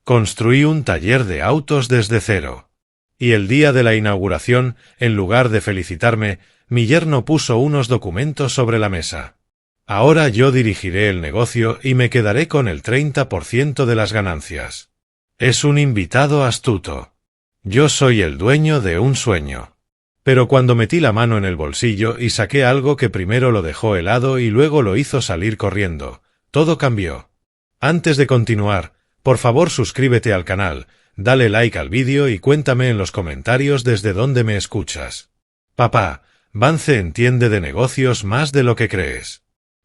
Construí un taller de autos desde cero. Y el día de la inauguración, en lugar de felicitarme, mi yerno puso unos documentos sobre la mesa. Ahora yo dirigiré el negocio y me quedaré con el 30% de las ganancias. Es un invitado astuto. Yo soy el dueño de un sueño. Pero cuando metí la mano en el bolsillo y saqué algo que primero lo dejó helado y luego lo hizo salir corriendo, todo cambió. Antes de continuar, por favor suscríbete al canal, dale like al vídeo y cuéntame en los comentarios desde dónde me escuchas. Papá, Vance entiende de negocios más de lo que crees.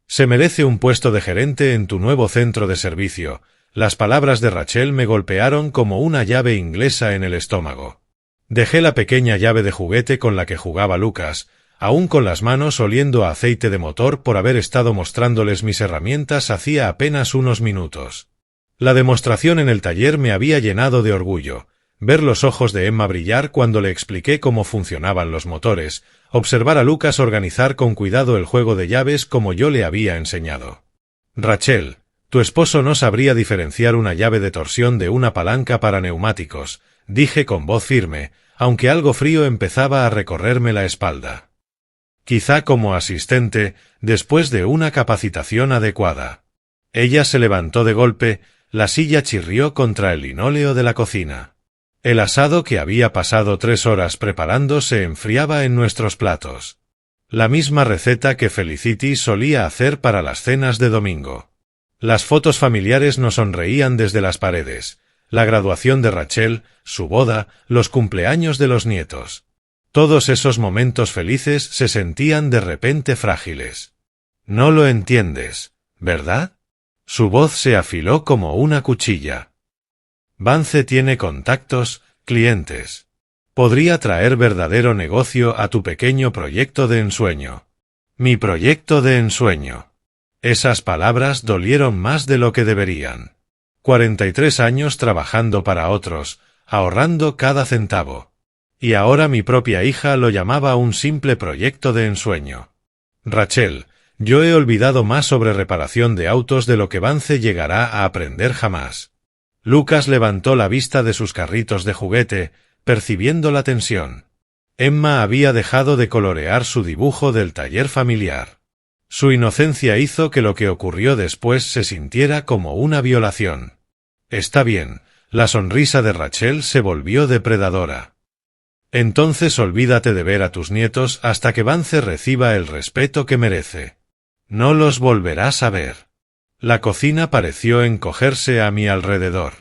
Se merece un puesto de gerente en tu nuevo centro de servicio. Las palabras de Rachel me golpearon como una llave inglesa en el estómago. Dejé la pequeña llave de juguete con la que jugaba Lucas, aún con las manos oliendo a aceite de motor por haber estado mostrándoles mis herramientas hacía apenas unos minutos. La demostración en el taller me había llenado de orgullo. Ver los ojos de Emma brillar cuando le expliqué cómo funcionaban los motores, observar a Lucas organizar con cuidado el juego de llaves como yo le había enseñado. Rachel, tu esposo no sabría diferenciar una llave de torsión de una palanca para neumáticos, dije con voz firme, aunque algo frío empezaba a recorrerme la espalda. Quizá como asistente, después de una capacitación adecuada. Ella se levantó de golpe, la silla chirrió contra el linóleo de la cocina. El asado que había pasado 3 horas preparando se enfriaba en nuestros platos. La misma receta que Felicity solía hacer para las cenas de domingo. Las fotos familiares nos sonreían desde las paredes. La graduación de Rachel, su boda, los cumpleaños de los nietos. Todos esos momentos felices se sentían de repente frágiles. No lo entiendes, ¿verdad? Su voz se afiló como una cuchilla. Vance tiene contactos, clientes. Podría traer verdadero negocio a tu pequeño proyecto de ensueño. Mi proyecto de ensueño. Esas palabras dolieron más de lo que deberían. 43 años trabajando para otros, ahorrando cada centavo. Y ahora mi propia hija lo llamaba un simple proyecto de ensueño. Rachel, yo he olvidado más sobre reparación de autos de lo que Vance llegará a aprender jamás. Lucas levantó la vista de sus carritos de juguete, percibiendo la tensión. Emma había dejado de colorear su dibujo del taller familiar. Su inocencia hizo que lo que ocurrió después se sintiera como una violación. Está bien, la sonrisa de Rachel se volvió depredadora. Entonces olvídate de ver a tus nietos hasta que Vance reciba el respeto que merece. No los volverás a ver. La cocina pareció encogerse a mi alrededor.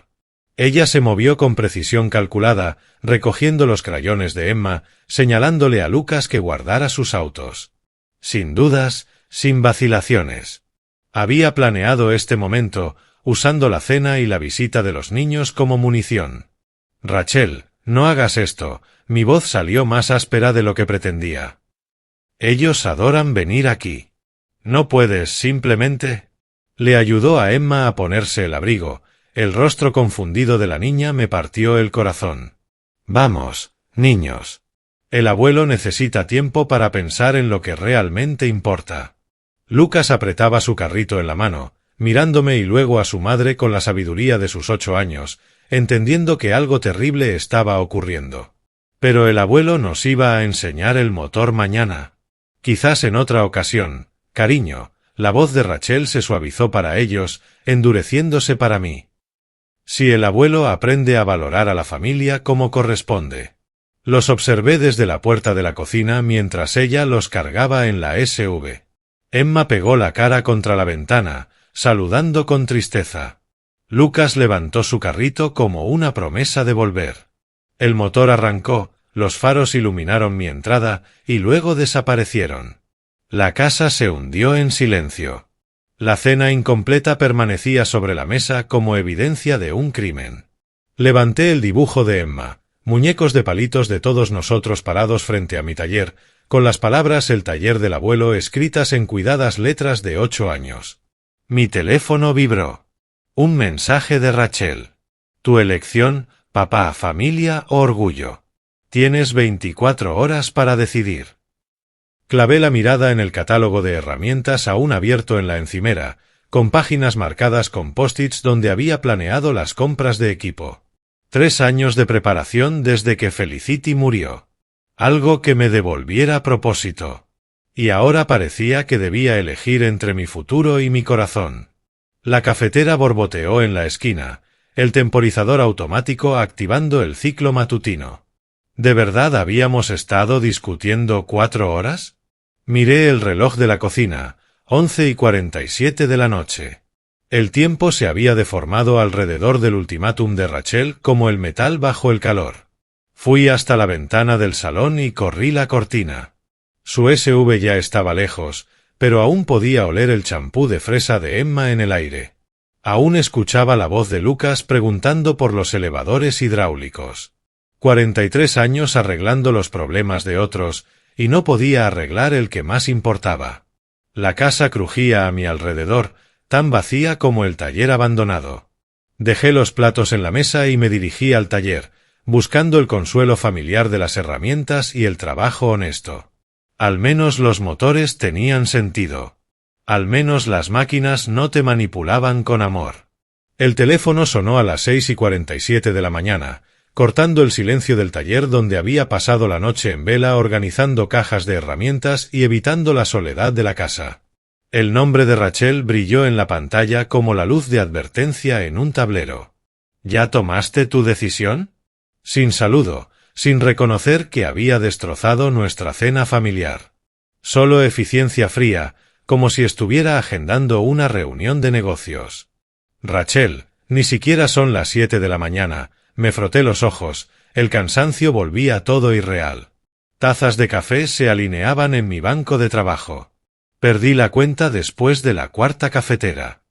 Ella se movió con precisión calculada, recogiendo los crayones de Emma, señalándole a Lucas que guardara sus autos. Sin dudas, sin vacilaciones. Había planeado este momento, usando la cena y la visita de los niños como munición. Rachel, no hagas esto, mi voz salió más áspera de lo que pretendía. Ellos adoran venir aquí. ¿No puedes simplemente...? Le ayudó a Emma a ponerse el abrigo. El rostro confundido de la niña me partió el corazón. Vamos, niños. El abuelo necesita tiempo para pensar en lo que realmente importa. Lucas apretaba su carrito en la mano, mirándome y luego a su madre con la sabiduría de sus 8 años, entendiendo que algo terrible estaba ocurriendo. Pero el abuelo nos iba a enseñar el motor mañana. Quizás en otra ocasión, cariño. La voz de Rachel se suavizó para ellos, endureciéndose para mí. Si el abuelo aprende a valorar a la familia como corresponde. Los observé desde la puerta de la cocina mientras ella los cargaba en la SUV. Emma pegó la cara contra la ventana, saludando con tristeza. Lucas levantó su carrito como una promesa de volver. El motor arrancó, los faros iluminaron mi entrada y luego desaparecieron. La casa se hundió en silencio. La cena incompleta permanecía sobre la mesa como evidencia de un crimen. Levanté el dibujo de Emma, muñecos de palitos de todos nosotros parados frente a mi taller, con las palabras "el taller del abuelo" escritas en cuidadas letras de 8 años. Mi teléfono vibró. Un mensaje de Rachel. Tu elección, papá, familia o orgullo. Tienes 24 horas para decidir. Clavé la mirada en el catálogo de herramientas aún abierto en la encimera, con páginas marcadas con post-its donde había planeado las compras de equipo. 3 años de preparación desde que Felicity murió. Algo que me devolviera propósito. Y ahora parecía que debía elegir entre mi futuro y mi corazón. La cafetera borboteó en la esquina, el temporizador automático activando el ciclo matutino. ¿De verdad habíamos estado discutiendo 4 horas? Miré el reloj de la cocina, 11:47 de la noche. El tiempo se había deformado alrededor del ultimátum de Rachel como el metal bajo el calor. Fui hasta la ventana del salón y corrí la cortina. Su SUV ya estaba lejos, pero aún podía oler el champú de fresa de Emma en el aire. Aún escuchaba la voz de Lucas preguntando por los elevadores hidráulicos. 43 años arreglando los problemas de otros, y no podía arreglar el que más importaba. La casa crujía a mi alrededor, tan vacía como el taller abandonado. Dejé los platos en la mesa y me dirigí al taller, buscando el consuelo familiar de las herramientas y el trabajo honesto. Al menos los motores tenían sentido. Al menos las máquinas no te manipulaban con amor. El teléfono sonó a las 6:47 de la mañana, cortando el silencio del taller donde había pasado la noche en vela organizando cajas de herramientas y evitando la soledad de la casa. El nombre de Rachel brilló en la pantalla como la luz de advertencia en un tablero. ¿Ya tomaste tu decisión? Sin saludo, sin reconocer que había destrozado nuestra cena familiar. Solo eficiencia fría, como si estuviera agendando una reunión de negocios. Rachel, ni siquiera son las 7 de la mañana, me froté los ojos, el cansancio volvía todo irreal. Tazas de café se alineaban en mi banco de trabajo. Perdí la cuenta después de la 4ª cafetera.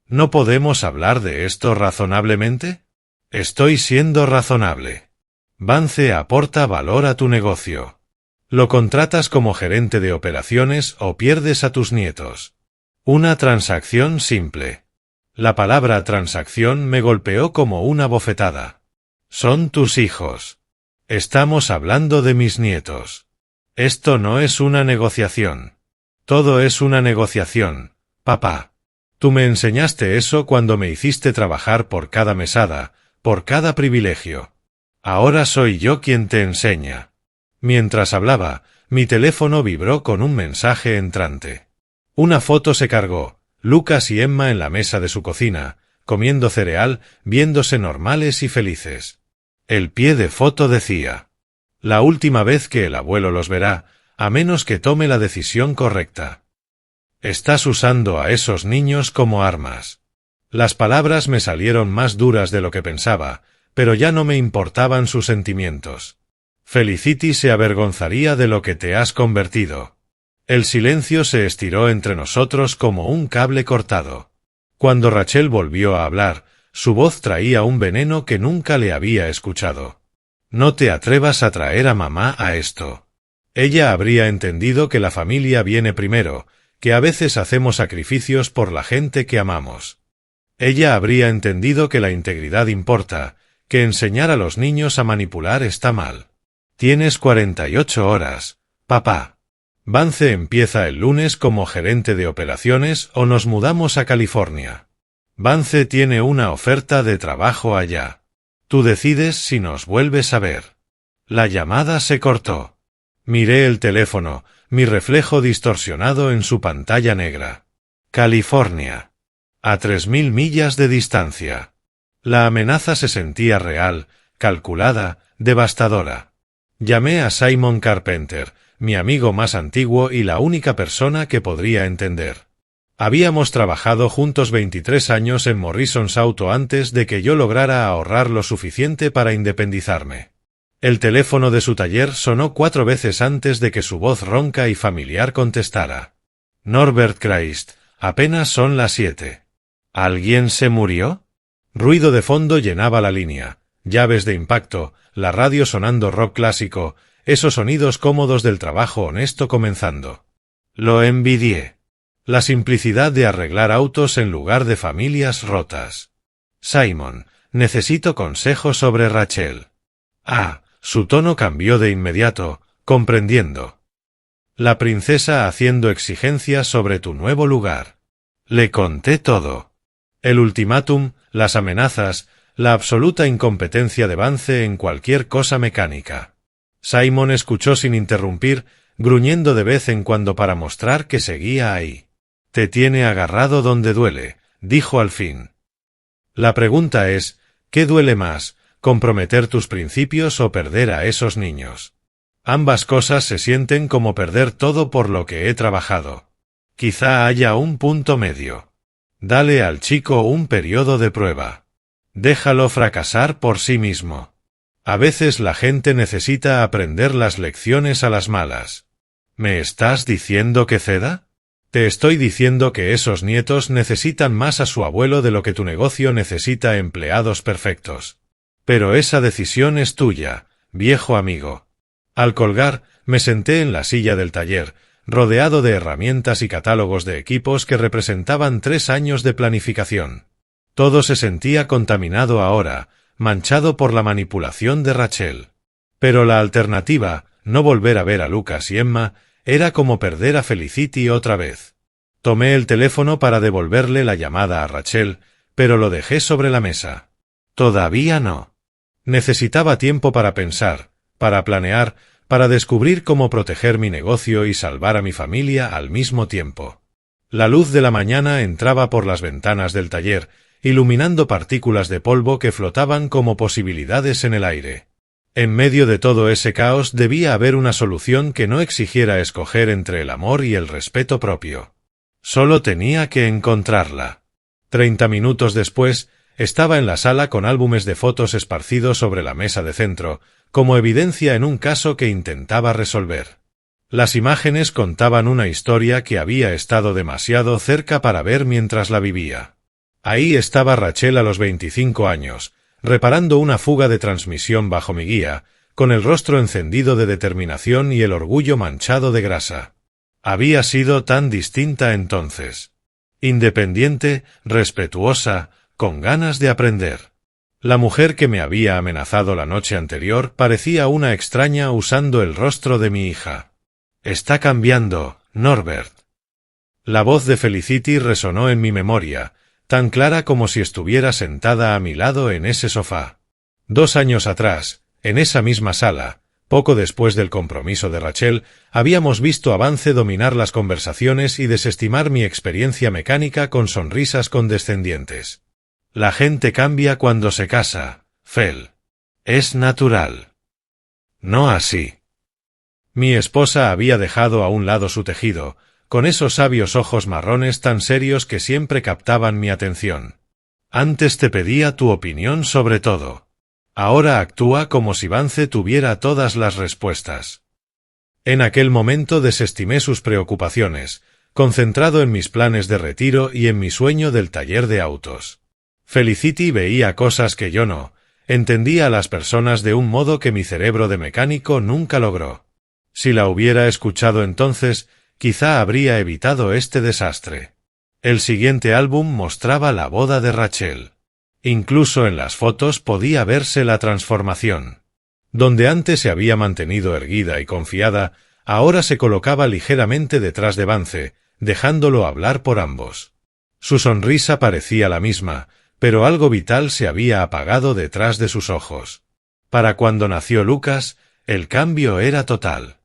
¿No podemos hablar de esto razonablemente? Estoy siendo razonable. Vance aporta valor a tu negocio. Lo contratas como gerente de operaciones o pierdes a tus nietos. Una transacción simple. La palabra transacción me golpeó como una bofetada. Son tus hijos. Estamos hablando de mis nietos. Esto no es una negociación. Todo es una negociación, papá. Tú me enseñaste eso cuando me hiciste trabajar por cada mesada, por cada privilegio. Ahora soy yo quien te enseña. Mientras hablaba, mi teléfono vibró con un mensaje entrante. Una foto se cargó, Lucas y Emma en la mesa de su cocina, comiendo cereal, viéndose normales y felices. El pie de foto decía: la última vez que el abuelo los verá, a menos que tome la decisión correcta. Estás usando a esos niños como armas. Las palabras me salieron más duras de lo que pensaba, pero ya no me importaban sus sentimientos. Felicity se avergonzaría de lo que te has convertido. El silencio se estiró entre nosotros como un cable cortado. Cuando Rachel volvió a hablar, su voz traía un veneno que nunca le había escuchado. No te atrevas a traer a mamá a esto. Ella habría entendido que la familia viene primero, que a veces hacemos sacrificios por la gente que amamos. Ella habría entendido que la integridad importa, que enseñar a los niños a manipular está mal. Tienes 48 horas, papá. Vance empieza el lunes como gerente de operaciones o nos mudamos a California. Vance tiene una oferta de trabajo allá. Tú decides si nos vuelves a ver. La llamada se cortó. Miré el teléfono, mi reflejo distorsionado en su pantalla negra. California. A 3000 millas de distancia. La amenaza se sentía real, calculada, devastadora. Llamé a Simon Carpenter, mi amigo más antiguo y la única persona que podría entender. Habíamos trabajado juntos 23 años en Morrison's Auto antes de que yo lograra ahorrar lo suficiente para independizarme. El teléfono de su taller sonó 4 veces antes de que su voz ronca y familiar contestara. Norbert Christ, apenas son las 7. ¿Alguien se murió? Ruido de fondo llenaba la línea, llaves de impacto, la radio sonando rock clásico, esos sonidos cómodos del trabajo honesto comenzando. Lo envidié. La simplicidad de arreglar autos en lugar de familias rotas. Simon, necesito consejos sobre Rachel. Su tono cambió de inmediato, comprendiendo. La princesa haciendo exigencias sobre tu nuevo lugar. Le conté todo. El ultimátum, las amenazas, la absoluta incompetencia de Vance en cualquier cosa mecánica. Simon escuchó sin interrumpir, gruñendo de vez en cuando para mostrar que seguía ahí. Te tiene agarrado donde duele, dijo al fin. La pregunta es, ¿qué duele más, comprometer tus principios o perder a esos niños? Ambas cosas se sienten como perder todo por lo que he trabajado. Quizá haya un punto medio. Dale al chico un periodo de prueba. Déjalo fracasar por sí mismo. A veces la gente necesita aprender las lecciones a las malas. ¿Me estás diciendo que ceda? Te estoy diciendo que esos nietos necesitan más a su abuelo de lo que tu negocio necesita empleados perfectos. Pero esa decisión es tuya, viejo amigo. Al colgar, me senté en la silla del taller, rodeado de herramientas y catálogos de equipos que representaban 3 años de planificación. Todo se sentía contaminado ahora, manchado por la manipulación de Rachel. Pero la alternativa, no volver a ver a Lucas y Emma, era como perder a Felicity otra vez. Tomé el teléfono para devolverle la llamada a Rachel, pero lo dejé sobre la mesa. Todavía no. Necesitaba tiempo para pensar, para planear, para descubrir cómo proteger mi negocio y salvar a mi familia al mismo tiempo. La luz de la mañana entraba por las ventanas del taller, iluminando partículas de polvo que flotaban como posibilidades en el aire. En medio de todo ese caos debía haber una solución que no exigiera escoger entre el amor y el respeto propio. Solo tenía que encontrarla. 30 minutos después, estaba en la sala con álbumes de fotos esparcidos sobre la mesa de centro, como evidencia en un caso que intentaba resolver. Las imágenes contaban una historia que había estado demasiado cerca para ver mientras la vivía. Ahí estaba Rachel a los 25 años, reparando una fuga de transmisión bajo mi guía, con el rostro encendido de determinación y el orgullo manchado de grasa. Había sido tan distinta entonces. Independiente, respetuosa, con ganas de aprender. La mujer que me había amenazado la noche anterior parecía una extraña usando el rostro de mi hija. Está cambiando, Norbert. La voz de Felicity resonó en mi memoria, tan clara como si estuviera sentada a mi lado en ese sofá. 2 años atrás, en esa misma sala, poco después del compromiso de Rachel, habíamos visto a Vance dominar las conversaciones y desestimar mi experiencia mecánica con sonrisas condescendientes. La gente cambia cuando se casa, Fel. Es natural. No así. Mi esposa había dejado a un lado su tejido, con esos sabios ojos marrones tan serios que siempre captaban mi atención. Antes te pedía tu opinión sobre todo. Ahora actúa como si Vance tuviera todas las respuestas. En aquel momento desestimé sus preocupaciones, concentrado en mis planes de retiro y en mi sueño del taller de autos. Felicity veía cosas que yo no, entendía a las personas de un modo que mi cerebro de mecánico nunca logró. Si la hubiera escuchado entonces, quizá habría evitado este desastre. El siguiente álbum mostraba la boda de Rachel. Incluso en las fotos podía verse la transformación. Donde antes se había mantenido erguida y confiada, ahora se colocaba ligeramente detrás de Vance, dejándolo hablar por ambos. Su sonrisa parecía la misma, pero algo vital se había apagado detrás de sus ojos. Para cuando nació Lucas, el cambio era total.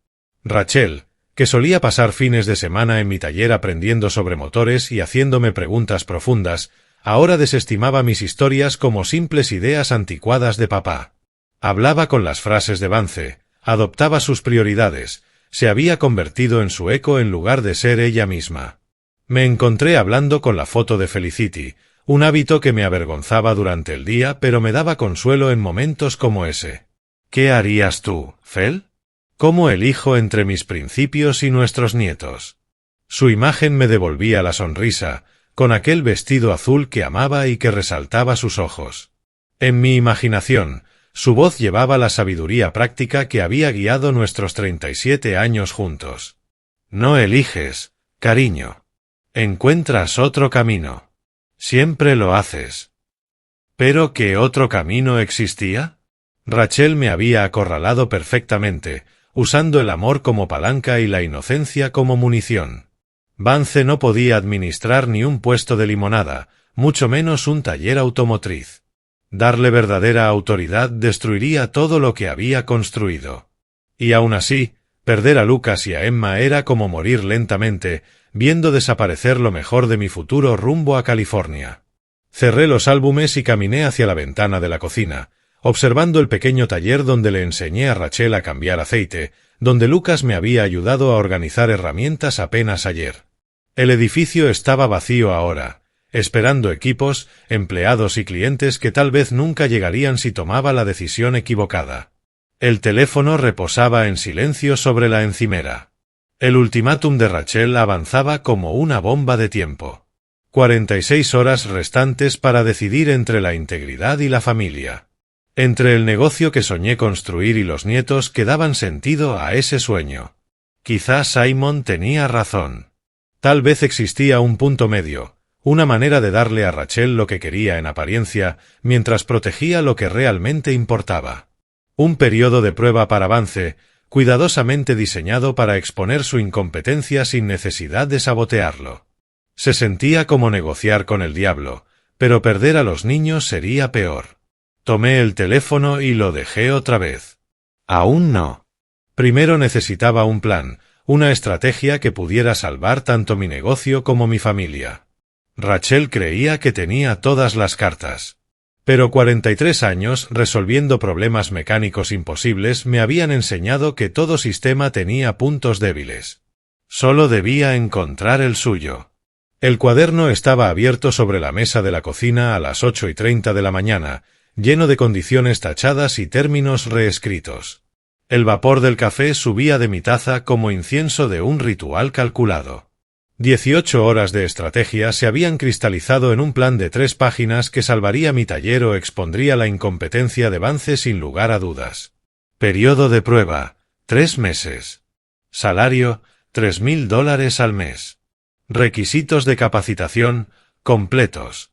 Rachel, que solía pasar fines de semana en mi taller aprendiendo sobre motores y haciéndome preguntas profundas, ahora desestimaba mis historias como simples ideas anticuadas de papá. Hablaba con las frases de Vance, adoptaba sus prioridades, se había convertido en su eco en lugar de ser ella misma. Me encontré hablando con la foto de Felicity, un hábito que me avergonzaba durante el día pero me daba consuelo en momentos como ese. ¿Qué harías tú, Fel? ¿Cómo elijo entre mis principios y nuestros nietos? Su imagen me devolvía la sonrisa, con aquel vestido azul que amaba y que resaltaba sus ojos. En mi imaginación, su voz llevaba la sabiduría práctica que había guiado nuestros 37 años juntos. No eliges, cariño. Encuentras otro camino. Siempre lo haces. ¿Pero qué otro camino existía? Rachel me había acorralado perfectamente, usando el amor como palanca y la inocencia como munición. Vance no podía administrar ni un puesto de limonada, mucho menos un taller automotriz. Darle verdadera autoridad destruiría todo lo que había construido. Y aún así, perder a Lucas y a Emma era como morir lentamente, viendo desaparecer lo mejor de mi futuro rumbo a California. Cerré los álbumes y caminé hacia la ventana de la cocina, observando el pequeño taller donde le enseñé a Rachel a cambiar aceite, donde Lucas me había ayudado a organizar herramientas apenas ayer. El edificio estaba vacío ahora, esperando equipos, empleados y clientes que tal vez nunca llegarían si tomaba la decisión equivocada. El teléfono reposaba en silencio sobre la encimera. El ultimátum de Rachel avanzaba como una bomba de tiempo. 46 horas restantes para decidir entre la integridad y la familia. Entre el negocio que soñé construir y los nietos que daban sentido a ese sueño. Quizá Simon tenía razón. Tal vez existía un punto medio, una manera de darle a Rachel lo que quería en apariencia, mientras protegía lo que realmente importaba. Un periodo de prueba para Vance, cuidadosamente diseñado para exponer su incompetencia sin necesidad de sabotearlo. Se sentía como negociar con el diablo, pero perder a los niños sería peor. Tomé el teléfono y lo dejé otra vez. Aún no. Primero necesitaba un plan, una estrategia que pudiera salvar tanto mi negocio como mi familia. Rachel creía que tenía todas las cartas. Pero 43 años resolviendo problemas mecánicos imposibles me habían enseñado que todo sistema tenía puntos débiles. Solo debía encontrar el suyo. El cuaderno estaba abierto sobre la mesa de la cocina a las 8:30 de la mañana, lleno de condiciones tachadas y términos reescritos. El vapor del café subía de mi taza como incienso de un ritual calculado. 18 horas de estrategia se habían cristalizado en un plan de 3 páginas que salvaría mi taller o expondría la incompetencia de Vance sin lugar a dudas. Periodo de prueba, 3 meses. Salario, $3,000 al mes. Requisitos de capacitación, completos.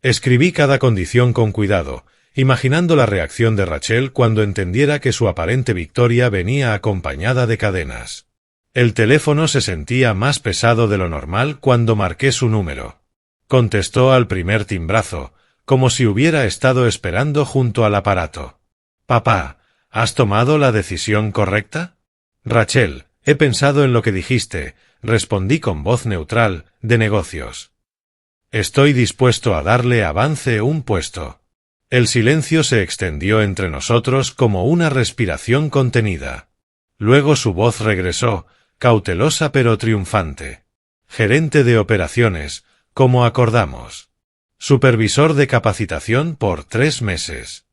Escribí cada condición con cuidado, imaginando la reacción de Rachel cuando entendiera que su aparente victoria venía acompañada de cadenas. El teléfono se sentía más pesado de lo normal cuando marqué su número. Contestó al primer timbrazo, como si hubiera estado esperando junto al aparato. «Papá, ¿has tomado la decisión correcta?» «Rachel, he pensado en lo que dijiste», respondí con voz neutral, de negocios. «Estoy dispuesto a darle a Vance un puesto». El silencio se extendió entre nosotros como una respiración contenida. Luego su voz regresó, cautelosa pero triunfante. «Gerente de operaciones, como acordamos. Supervisor de capacitación por 3 meses.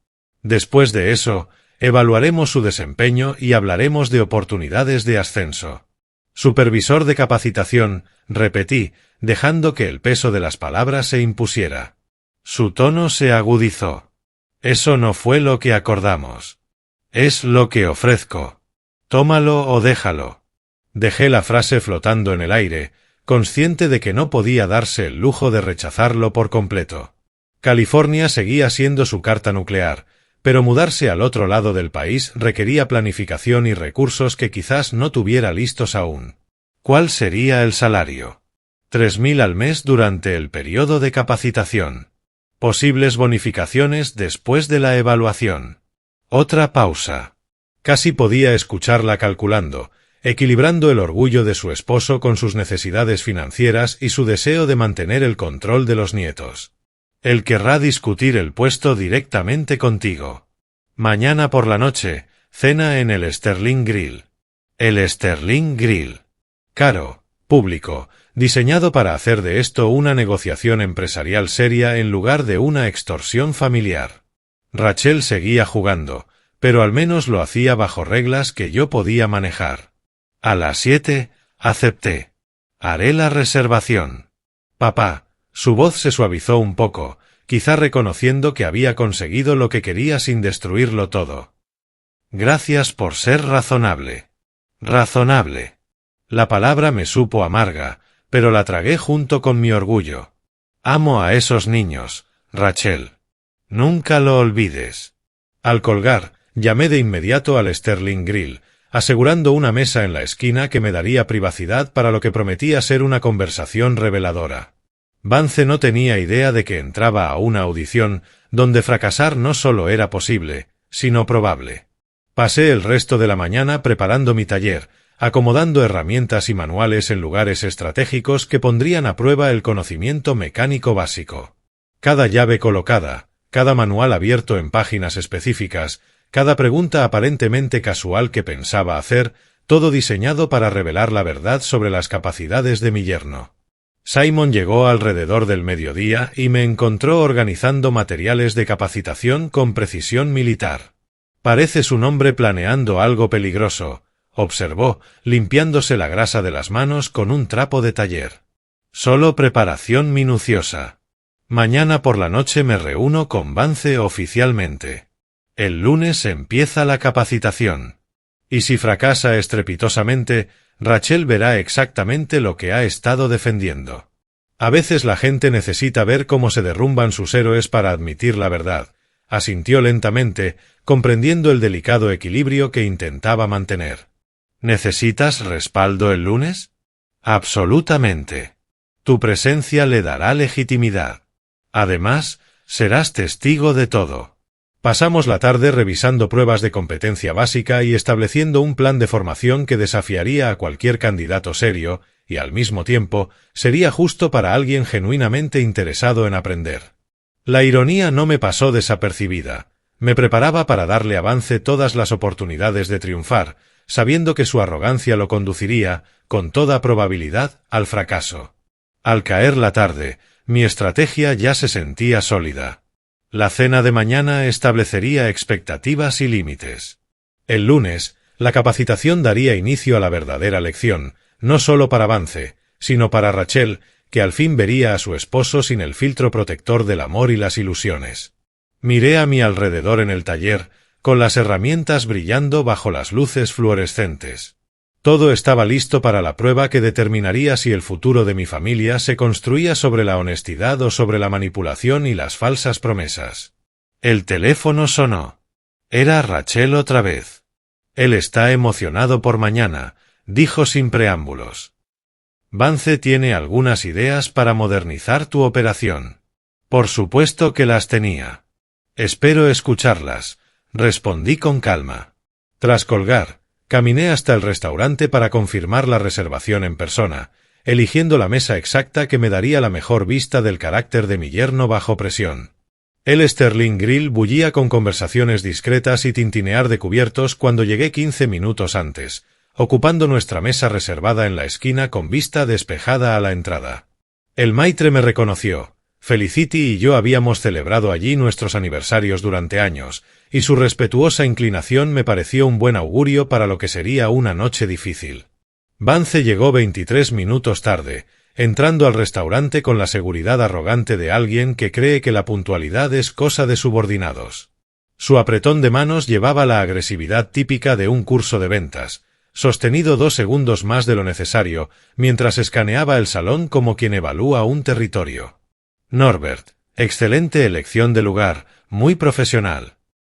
Después de eso, evaluaremos su desempeño y hablaremos de oportunidades de ascenso». «Supervisor de capacitación», repetí, dejando que el peso de las palabras se impusiera. Su tono se agudizó. «Eso no fue lo que acordamos. Es lo que ofrezco. Tómalo o déjalo». Dejé la frase flotando en el aire, consciente de que no podía darse el lujo de rechazarlo por completo. California seguía siendo su carta nuclear, pero mudarse al otro lado del país requería planificación y recursos que quizás no tuviera listos aún. ¿Cuál sería el salario? 3,000 al mes durante el periodo de capacitación. Posibles bonificaciones después de la evaluación. Otra pausa. Casi podía escucharla calculando, equilibrando el orgullo de su esposo con sus necesidades financieras y su deseo de mantener el control de los nietos. Él querrá discutir el puesto directamente contigo. Mañana por la noche, cena en el Sterling Grill. El Sterling Grill. Caro, público, diseñado para hacer de esto una negociación empresarial seria en lugar de una extorsión familiar. Rachel seguía jugando, pero al menos lo hacía bajo reglas que yo podía manejar. A las 7, acepté. Haré la reservación. Papá, su voz se suavizó un poco, quizá reconociendo que había conseguido lo que quería sin destruirlo todo. Gracias por ser razonable. Razonable. La palabra me supo amarga, pero la tragué junto con mi orgullo. Amo a esos niños, Rachel. Nunca lo olvides. Al colgar, llamé de inmediato al Sterling Grill, asegurando una mesa en la esquina que me daría privacidad para lo que prometía ser una conversación reveladora. Vance no tenía idea de que entraba a una audición donde fracasar no solo era posible, sino probable. Pasé el resto de la mañana preparando mi taller, acomodando herramientas y manuales en lugares estratégicos que pondrían a prueba el conocimiento mecánico básico. Cada llave colocada, cada manual abierto en páginas específicas, cada pregunta aparentemente casual que pensaba hacer, todo diseñado para revelar la verdad sobre las capacidades de mi yerno. Simon llegó alrededor del mediodía y me encontró organizando materiales de capacitación con precisión militar. «Pareces un hombre planeando algo peligroso», observó, limpiándose la grasa de las manos con un trapo de taller. «Solo preparación minuciosa. Mañana por la noche me reúno con Vance oficialmente. El lunes empieza la capacitación. Y si fracasa estrepitosamente, Rachel verá exactamente lo que ha estado defendiendo. A veces la gente necesita ver cómo se derrumban sus héroes para admitir la verdad», asintió lentamente, comprendiendo el delicado equilibrio que intentaba mantener. «¿Necesitas respaldo el lunes?» «Absolutamente. Tu presencia le dará legitimidad. Además, serás testigo de todo». Pasamos la tarde revisando pruebas de competencia básica y estableciendo un plan de formación que desafiaría a cualquier candidato serio y, al mismo tiempo, sería justo para alguien genuinamente interesado en aprender. La ironía no me pasó desapercibida. Me preparaba para darle a Vance todas las oportunidades de triunfar, sabiendo que su arrogancia lo conduciría, con toda probabilidad, al fracaso. Al caer la tarde, mi estrategia ya se sentía sólida. La cena de mañana establecería expectativas y límites. El lunes, la capacitación daría inicio a la verdadera lección, no solo para Vance, sino para Rachel, que al fin vería a su esposo sin el filtro protector del amor y las ilusiones. Miré a mi alrededor en el taller, con las herramientas brillando bajo las luces fluorescentes. Todo estaba listo para la prueba que determinaría si el futuro de mi familia se construía sobre la honestidad o sobre la manipulación y las falsas promesas. El teléfono sonó. Era Rachel otra vez. «Él está emocionado por mañana», dijo sin preámbulos. «Vance tiene algunas ideas para modernizar tu operación». Por supuesto que las tenía. «Espero escucharlas», respondí con calma. Tras colgar, caminé hasta el restaurante para confirmar la reservación en persona, eligiendo la mesa exacta que me daría la mejor vista del carácter de mi yerno bajo presión. El Sterling Grill bullía con conversaciones discretas y tintinear de cubiertos cuando llegué 15 minutos antes, ocupando nuestra mesa reservada en la esquina con vista despejada a la entrada. El maitre me reconoció. Felicity y yo habíamos celebrado allí nuestros aniversarios durante años, y su respetuosa inclinación me pareció un buen augurio para lo que sería una noche difícil. Vance llegó 23 minutos tarde, entrando al restaurante con la seguridad arrogante de alguien que cree que la puntualidad es cosa de subordinados. Su apretón de manos llevaba la agresividad típica de un curso de ventas, sostenido 2 segundos más de lo necesario, mientras escaneaba el salón como quien evalúa un territorio. «Norbert, excelente elección de lugar, muy profesional».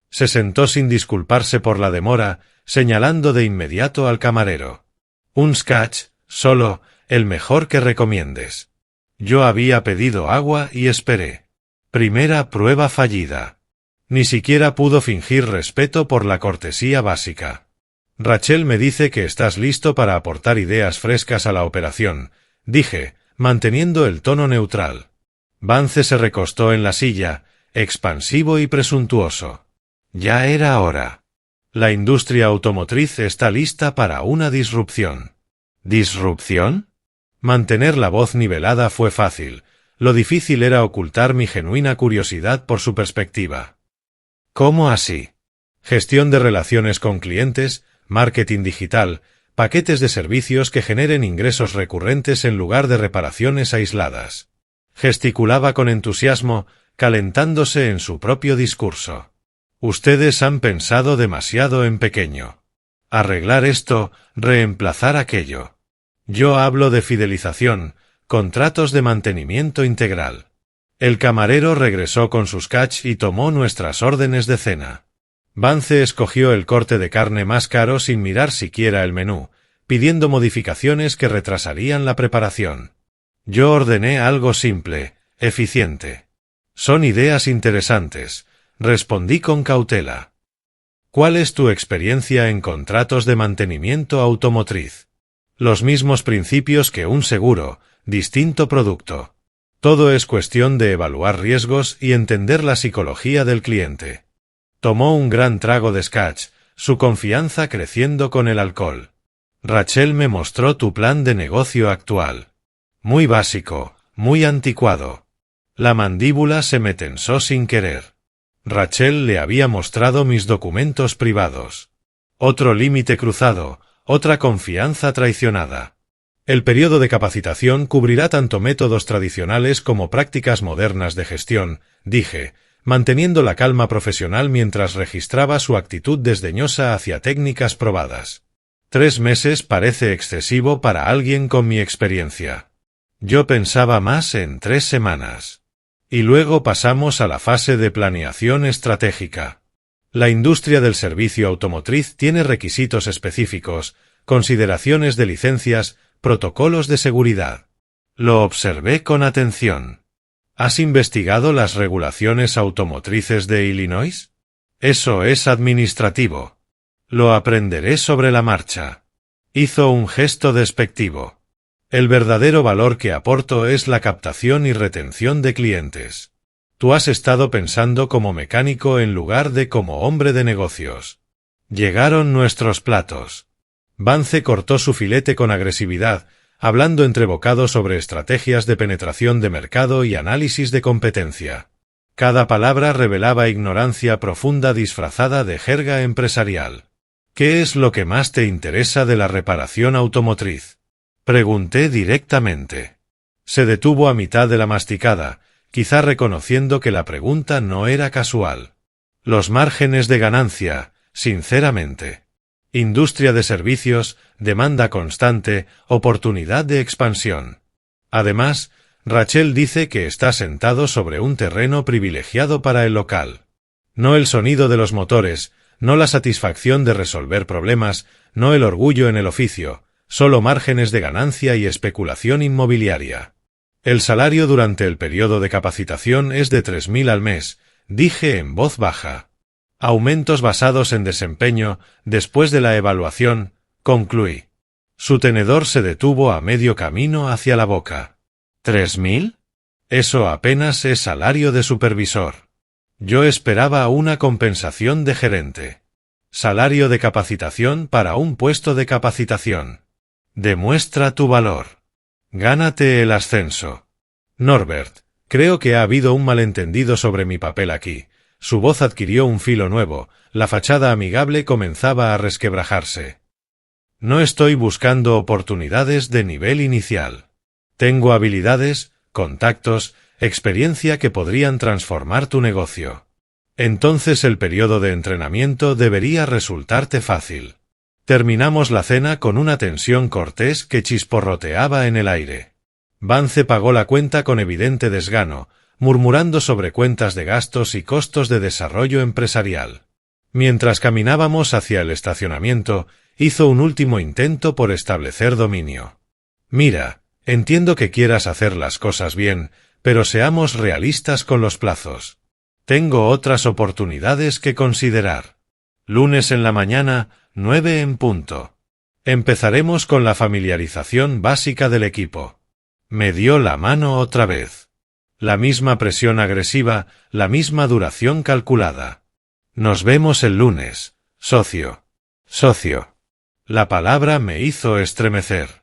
Se sentó sin disculparse por la demora, señalando de inmediato al camarero. «Un scotch, solo, el mejor que recomiendes». Yo había pedido agua y esperé. Primera prueba fallida. Ni siquiera pudo fingir respeto por la cortesía básica. «Rachel me dice que estás listo para aportar ideas frescas a la operación», dije, manteniendo el tono neutral. Vance se recostó en la silla, expansivo y presuntuoso. Ya era hora. La industria automotriz está lista para una disrupción. ¿Disrupción? Mantener la voz nivelada fue fácil. Lo difícil era ocultar mi genuina curiosidad por su perspectiva. ¿Cómo así? Gestión de relaciones con clientes, marketing digital, paquetes de servicios que generen ingresos recurrentes en lugar de reparaciones aisladas. Gesticulaba con entusiasmo, calentándose en su propio discurso. Ustedes han pensado demasiado en pequeño. Arreglar esto, reemplazar aquello. Yo hablo de fidelización, contratos de mantenimiento integral. El camarero regresó con sus catch y tomó nuestras órdenes de cena. Vance escogió el corte de carne más caro sin mirar siquiera el menú, pidiendo modificaciones que retrasarían la preparación. Yo ordené algo simple, eficiente. Son ideas interesantes, respondí con cautela. ¿Cuál es tu experiencia en contratos de mantenimiento automotriz? Los mismos principios que un seguro, distinto producto. Todo es cuestión de evaluar riesgos y entender la psicología del cliente. Tomó un gran trago de scotch, su confianza creciendo con el alcohol. Rachel me mostró tu plan de negocio actual. Muy básico, muy anticuado. La mandíbula se me tensó sin querer. Rachel le había mostrado mis documentos privados. Otro límite cruzado, otra confianza traicionada. El periodo de capacitación cubrirá tanto métodos tradicionales como prácticas modernas de gestión, dije, manteniendo la calma profesional mientras registraba su actitud desdeñosa hacia técnicas probadas. 3 meses parece excesivo para alguien con mi experiencia. Yo pensaba más en 3 semanas. Y luego pasamos a la fase de planeación estratégica. La industria del servicio automotriz tiene requisitos específicos, consideraciones de licencias, protocolos de seguridad. Lo observé con atención. ¿Has investigado las regulaciones automotrices de Illinois? Eso es administrativo. Lo aprenderé sobre la marcha. Hizo un gesto despectivo. El verdadero valor que aporto es la captación y retención de clientes. Tú has estado pensando como mecánico en lugar de como hombre de negocios. Llegaron nuestros platos. Vance cortó su filete con agresividad, hablando entre bocados sobre estrategias de penetración de mercado y análisis de competencia. Cada palabra revelaba ignorancia profunda disfrazada de jerga empresarial. ¿Qué es lo que más te interesa de la reparación automotriz? Pregunté directamente. Se detuvo a mitad de la masticada, quizá reconociendo que la pregunta no era casual. Los márgenes de ganancia, sinceramente. Industria de servicios, demanda constante, oportunidad de expansión. Además, Rachel dice que está sentado sobre un terreno privilegiado para el local. No el sonido de los motores, no la satisfacción de resolver problemas, no el orgullo en el oficio, solo márgenes de ganancia y especulación inmobiliaria. El salario durante el periodo de capacitación es de 3.000 al mes, dije en voz baja. Aumentos basados en desempeño, después de la evaluación, concluí. Su tenedor se detuvo a medio camino hacia la boca. ¿3.000? Eso apenas es salario de supervisor. Yo esperaba una compensación de gerente. Salario de capacitación para un puesto de capacitación. Demuestra tu valor. Gánate el ascenso. Norbert, creo que ha habido un malentendido sobre mi papel aquí. Su voz adquirió un filo nuevo, la fachada amigable comenzaba a resquebrajarse. No estoy buscando oportunidades de nivel inicial. Tengo habilidades, contactos, experiencia que podrían transformar tu negocio. Entonces el periodo de entrenamiento debería resultarte fácil. Terminamos la cena con una tensión cortés que chisporroteaba en el aire. Vance pagó la cuenta con evidente desgano, murmurando sobre cuentas de gastos y costos de desarrollo empresarial. Mientras caminábamos hacia el estacionamiento, hizo un último intento por establecer dominio. Mira, entiendo que quieras hacer las cosas bien, pero seamos realistas con los plazos. Tengo otras oportunidades que considerar. Lunes en la mañana, 9 en punto. Empezaremos con la familiarización básica del equipo. Me dio la mano otra vez. La misma presión agresiva, la misma duración calculada. Nos vemos el lunes, socio. Socio. La palabra me hizo estremecer.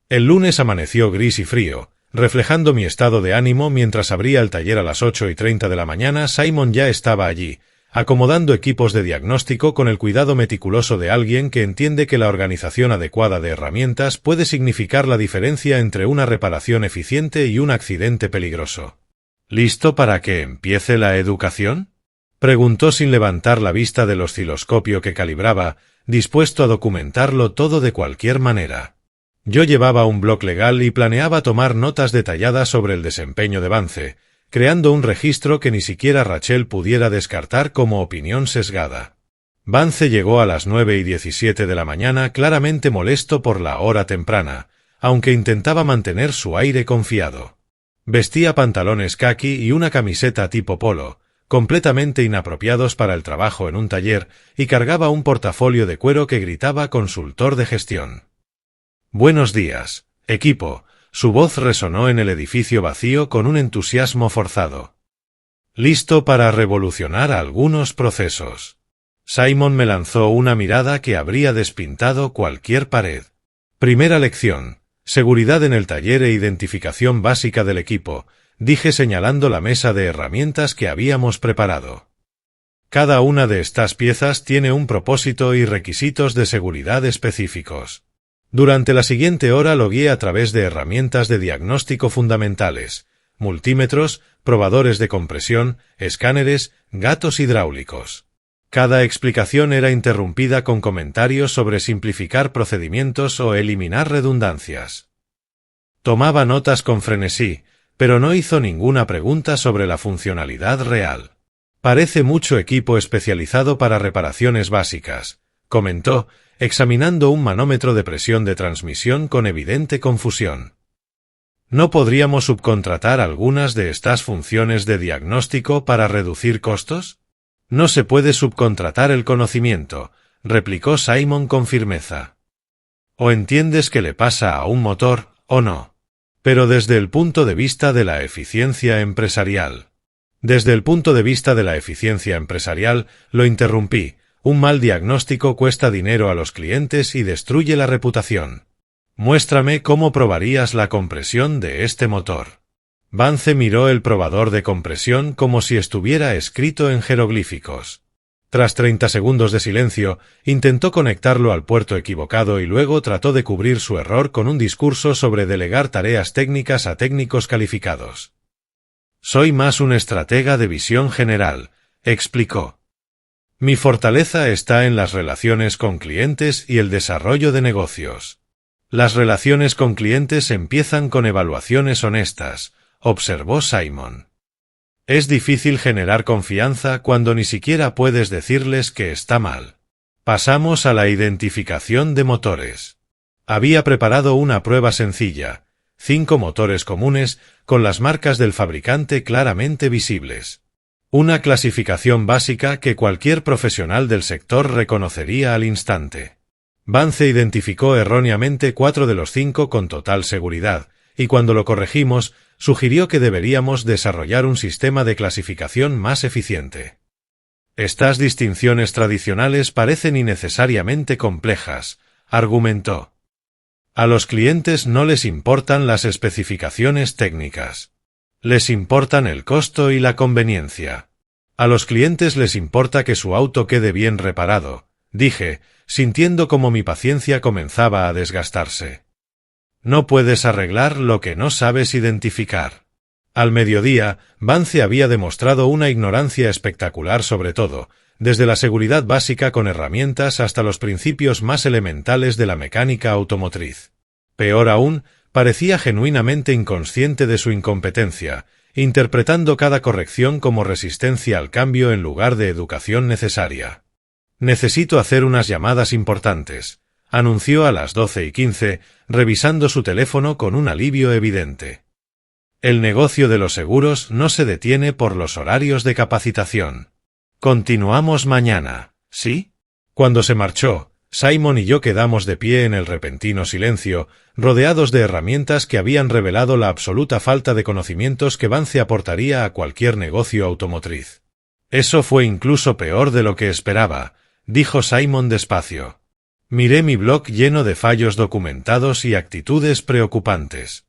El lunes amaneció gris y frío, reflejando mi estado de ánimo mientras abría el taller a las 8:30 de la mañana. Simon ya estaba allí, acomodando equipos de diagnóstico con el cuidado meticuloso de alguien que entiende que la organización adecuada de herramientas puede significar la diferencia entre una reparación eficiente y un accidente peligroso. ¿Listo para que empiece la educación? Preguntó sin levantar la vista del osciloscopio que calibraba, dispuesto a documentarlo todo de cualquier manera. Yo llevaba un blog legal y planeaba tomar notas detalladas sobre el desempeño de Vance, creando un registro que ni siquiera Rachel pudiera descartar como opinión sesgada. Vance llegó a las 9:17 de la mañana, claramente molesto por la hora temprana, aunque intentaba mantener su aire confiado. Vestía pantalones caqui y una camiseta tipo polo, completamente inapropiados para el trabajo en un taller, y cargaba un portafolio de cuero que gritaba consultor de gestión. «Buenos días, equipo», su voz resonó en el edificio vacío con un entusiasmo forzado. «Listo para revolucionar algunos procesos». Simon me lanzó una mirada que habría despintado cualquier pared. Primera lección: seguridad en el taller e identificación básica del equipo, dije señalando la mesa de herramientas que habíamos preparado. Cada una de estas piezas tiene un propósito y requisitos de seguridad específicos. Durante la siguiente hora lo guié a través de herramientas de diagnóstico fundamentales, multímetros, probadores de compresión, escáneres, gatos hidráulicos. Cada explicación era interrumpida con comentarios sobre simplificar procedimientos o eliminar redundancias. Tomaba notas con frenesí, pero no hizo ninguna pregunta sobre la funcionalidad real. «Parece mucho equipo especializado para reparaciones básicas», comentó, examinando un manómetro de presión de transmisión con evidente confusión. «¿No podríamos subcontratar algunas de estas funciones de diagnóstico para reducir costos?» «No se puede subcontratar el conocimiento», replicó Simon con firmeza. «O entiendes qué le pasa a un motor, o no. Pero desde el punto de vista de la eficiencia empresarial». Desde el punto de vista de la eficiencia empresarial, lo interrumpí. Un mal diagnóstico cuesta dinero a los clientes y destruye la reputación. Muéstrame cómo probarías la compresión de este motor. Vance miró el probador de compresión como si estuviera escrito en jeroglíficos. Tras 30 segundos de silencio, intentó conectarlo al puerto equivocado y luego trató de cubrir su error con un discurso sobre delegar tareas técnicas a técnicos calificados. «Soy más un estratega de visión general», explicó. «Mi fortaleza está en las relaciones con clientes y el desarrollo de negocios. Las relaciones con clientes empiezan con evaluaciones honestas», observó Simon. «Es difícil generar confianza cuando ni siquiera puedes decirles que está mal. Pasamos a la identificación de motores. Había preparado una prueba sencilla, 5 motores comunes, con las marcas del fabricante claramente visibles. Una clasificación básica que cualquier profesional del sector reconocería al instante. Vance identificó erróneamente 4 de los 5 con total seguridad, y cuando lo corregimos, sugirió que deberíamos desarrollar un sistema de clasificación más eficiente. «Estas distinciones tradicionales parecen innecesariamente complejas», argumentó. «A los clientes no les importan las especificaciones técnicas. Les importan el costo y la conveniencia. A los clientes les importa que su auto quede bien reparado», dije, sintiendo como mi paciencia comenzaba a desgastarse. «No puedes arreglar lo que no sabes identificar». Al mediodía, Vance había demostrado una ignorancia espectacular sobre todo, desde la seguridad básica con herramientas hasta los principios más elementales de la mecánica automotriz. Peor aún, parecía genuinamente inconsciente de su incompetencia, interpretando cada corrección como resistencia al cambio en lugar de educación necesaria. «Necesito hacer unas llamadas importantes», anunció a las 12:15, revisando su teléfono con un alivio evidente. «El negocio de los seguros no se detiene por los horarios de capacitación. Continuamos mañana, ¿sí?» Cuando se marchó, Simon y yo quedamos de pie en el repentino silencio, rodeados de herramientas que habían revelado la absoluta falta de conocimientos que Vance aportaría a cualquier negocio automotriz. «Eso fue incluso peor de lo que esperaba», dijo Simon despacio. «Miré mi blog lleno de fallos documentados y actitudes preocupantes.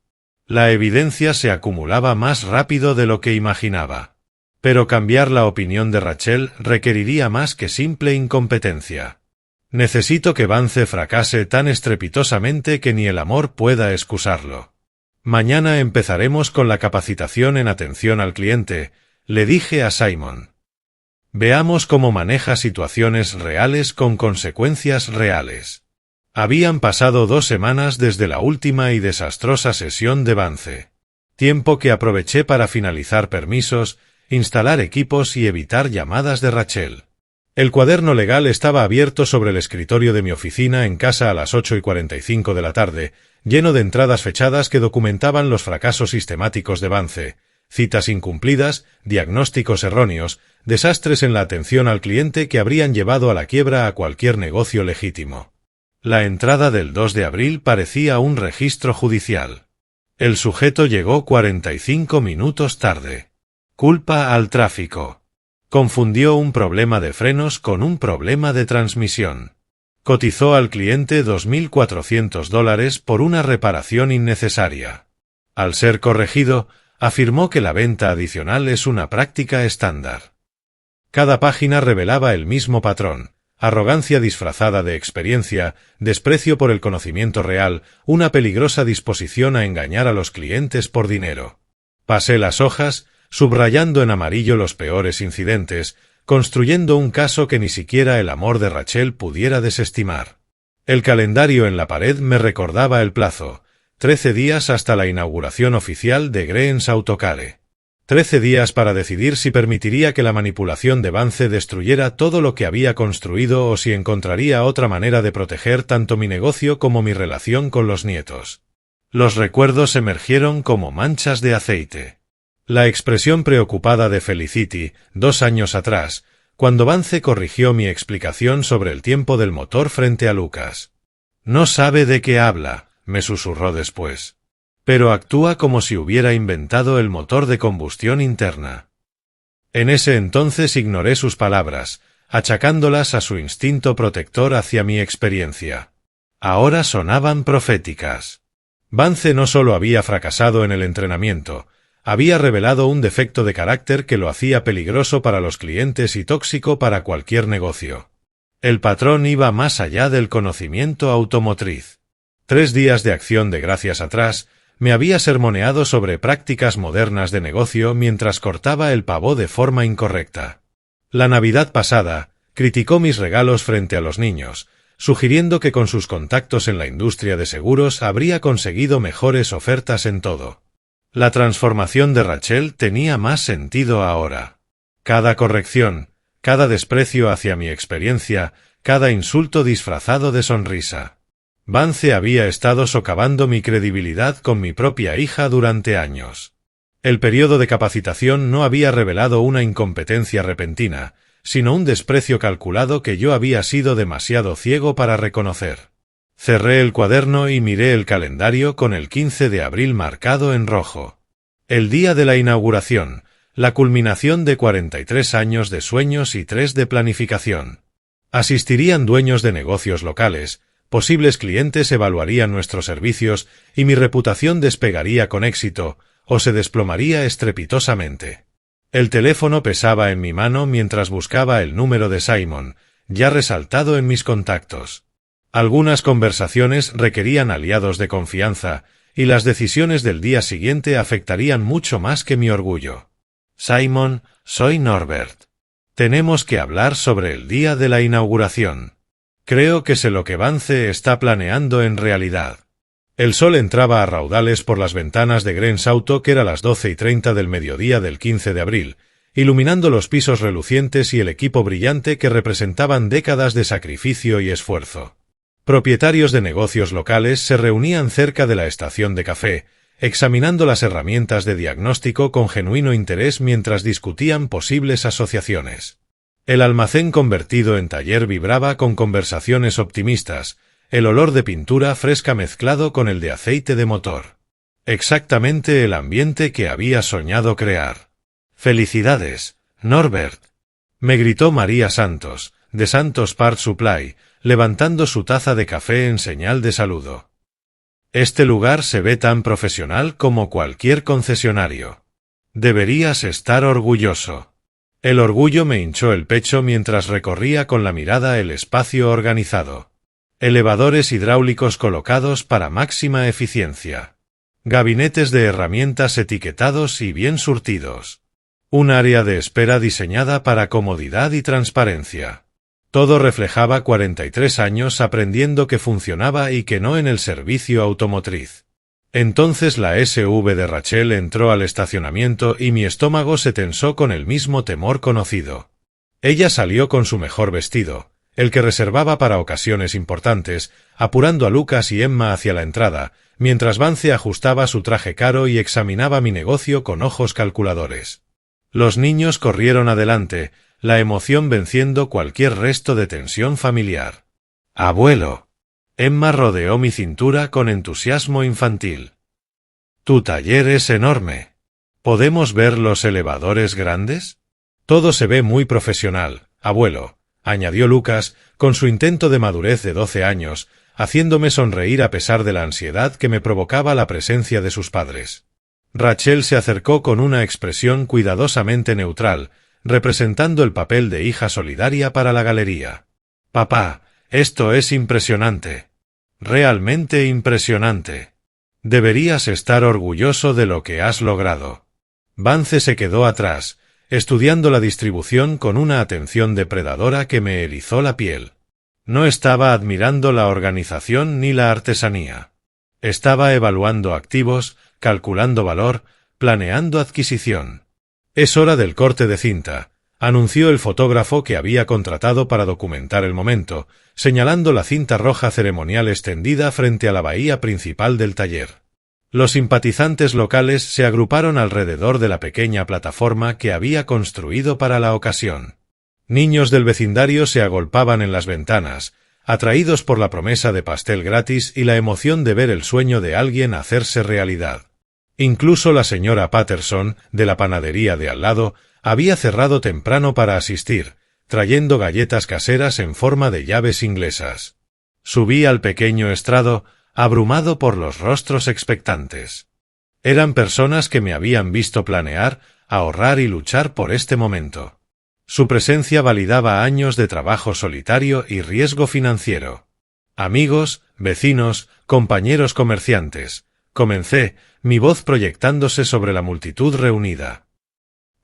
La evidencia se acumulaba más rápido de lo que imaginaba. Pero cambiar la opinión de Rachel requeriría más que simple incompetencia. Necesito que Vance fracase tan estrepitosamente que ni el amor pueda excusarlo. Mañana empezaremos con la capacitación en atención al cliente», le dije a Simon. «Veamos cómo maneja situaciones reales con consecuencias reales». Habían pasado 2 semanas desde la última y desastrosa sesión de Vance. Tiempo que aproveché para finalizar permisos, instalar equipos y evitar llamadas de Rachel. El cuaderno legal estaba abierto sobre el escritorio de mi oficina en casa a las 8:45 de la tarde, lleno de entradas fechadas que documentaban los fracasos sistemáticos de Vance, citas incumplidas, diagnósticos erróneos, desastres en la atención al cliente que habrían llevado a la quiebra a cualquier negocio legítimo. La entrada del 2 de abril parecía un registro judicial. El sujeto llegó 45 minutos tarde. Culpa al tráfico. Confundió un problema de frenos con un problema de transmisión. Cotizó al cliente $2.400 por una reparación innecesaria. Al ser corregido, afirmó que la venta adicional es una práctica estándar. Cada página revelaba el mismo patrón: arrogancia disfrazada de experiencia, desprecio por el conocimiento real, una peligrosa disposición a engañar a los clientes por dinero. Pasé las hojas, subrayando en amarillo los peores incidentes, construyendo un caso que ni siquiera el amor de Rachel pudiera desestimar. El calendario en la pared me recordaba el plazo: 13 días hasta la inauguración oficial de Green's Autocare. 13 días para decidir si permitiría que la manipulación de Vance destruyera todo lo que había construido o si encontraría otra manera de proteger tanto mi negocio como mi relación con los nietos. Los recuerdos emergieron como manchas de aceite. La expresión preocupada de Felicity, 2 años atrás, cuando Vance corrigió mi explicación sobre el tiempo del motor frente a Lucas. «No sabe de qué habla», me susurró después. «Pero actúa como si hubiera inventado el motor de combustión interna». En ese entonces ignoré sus palabras, achacándolas a su instinto protector hacia mi experiencia. Ahora sonaban proféticas. Vance no solo había fracasado en el entrenamiento, había revelado un defecto de carácter que lo hacía peligroso para los clientes y tóxico para cualquier negocio. El patrón iba más allá del conocimiento automotriz. 3 días de acción de gracias atrás, me había sermoneado sobre prácticas modernas de negocio mientras cortaba el pavó de forma incorrecta. La Navidad pasada, criticó mis regalos frente a los niños, sugiriendo que con sus contactos en la industria de seguros habría conseguido mejores ofertas en todo. La transformación de Rachel tenía más sentido ahora. Cada corrección, cada desprecio hacia mi experiencia, cada insulto disfrazado de sonrisa. Vance había estado socavando mi credibilidad con mi propia hija durante años. El periodo de capacitación no había revelado una incompetencia repentina, sino un desprecio calculado que yo había sido demasiado ciego para reconocer. Cerré el cuaderno y miré el calendario con el 15 de abril marcado en rojo. El día de la inauguración, la culminación de 43 años de sueños y 3 de planificación. Asistirían dueños de negocios locales, posibles clientes evaluarían nuestros servicios y mi reputación despegaría con éxito, o se desplomaría estrepitosamente. El teléfono pesaba en mi mano mientras buscaba el número de Simon, ya resaltado en mis contactos. Algunas conversaciones requerían aliados de confianza, y las decisiones del día siguiente afectarían mucho más que mi orgullo. Simon, soy Norbert. Tenemos que hablar sobre el día de la inauguración. Creo que sé lo que Vance está planeando en realidad. El sol entraba a raudales por las ventanas de Green's Auto, que era las 12:30 del mediodía del 15 de abril, iluminando los pisos relucientes y el equipo brillante que representaban décadas de sacrificio y esfuerzo. Propietarios de negocios locales se reunían cerca de la estación de café, examinando las herramientas de diagnóstico con genuino interés mientras discutían posibles asociaciones. El almacén convertido en taller vibraba con conversaciones optimistas, el olor de pintura fresca mezclado con el de aceite de motor. Exactamente el ambiente que había soñado crear. «Felicidades, Norbert», me gritó María Santos, de Santos Parts Supply, levantando su taza de café en señal de saludo. «Este lugar se ve tan profesional como cualquier concesionario. Deberías estar orgulloso». El orgullo me hinchó el pecho mientras recorría con la mirada el espacio organizado. Elevadores hidráulicos colocados para máxima eficiencia. Gabinetes de herramientas etiquetados y bien surtidos. Un área de espera diseñada para comodidad y transparencia. Todo reflejaba 43 años aprendiendo que funcionaba y que no en el servicio automotriz. Entonces la SUV de Rachel entró al estacionamiento y mi estómago se tensó con el mismo temor conocido. Ella salió con su mejor vestido, el que reservaba para ocasiones importantes, apurando a Lucas y Emma hacia la entrada, mientras Vance ajustaba su traje caro y examinaba mi negocio con ojos calculadores. Los niños corrieron adelante, la emoción venciendo cualquier resto de tensión familiar. «Abuelo». Emma rodeó mi cintura con entusiasmo infantil. «Tu taller es enorme. ¿Podemos ver los elevadores grandes?» «Todo se ve muy profesional, abuelo», añadió Lucas, con su intento de madurez de 12 años, haciéndome sonreír a pesar de la ansiedad que me provocaba la presencia de sus padres. Rachel se acercó con una expresión cuidadosamente neutral, representando el papel de hija solidaria para la galería. «Papá, esto es impresionante. Realmente impresionante. Deberías estar orgulloso de lo que has logrado». Vance se quedó atrás, estudiando la distribución con una atención depredadora que me erizó la piel. No estaba admirando la organización ni la artesanía. Estaba evaluando activos, calculando valor, planeando adquisición. «Es hora del corte de cinta», anunció el fotógrafo que había contratado para documentar el momento, señalando la cinta roja ceremonial extendida frente a la bahía principal del taller. Los simpatizantes locales se agruparon alrededor de la pequeña plataforma que había construido para la ocasión. Niños del vecindario se agolpaban en las ventanas, atraídos por la promesa de pastel gratis y la emoción de ver el sueño de alguien hacerse realidad. Incluso la señora Patterson, de la panadería de al lado, había cerrado temprano para asistir, trayendo galletas caseras en forma de llaves inglesas. Subí al pequeño estrado, abrumado por los rostros expectantes. Eran personas que me habían visto planear, ahorrar y luchar por este momento. Su presencia validaba años de trabajo solitario y riesgo financiero. Amigos, vecinos, compañeros comerciantes. Comencé, mi voz proyectándose sobre la multitud reunida.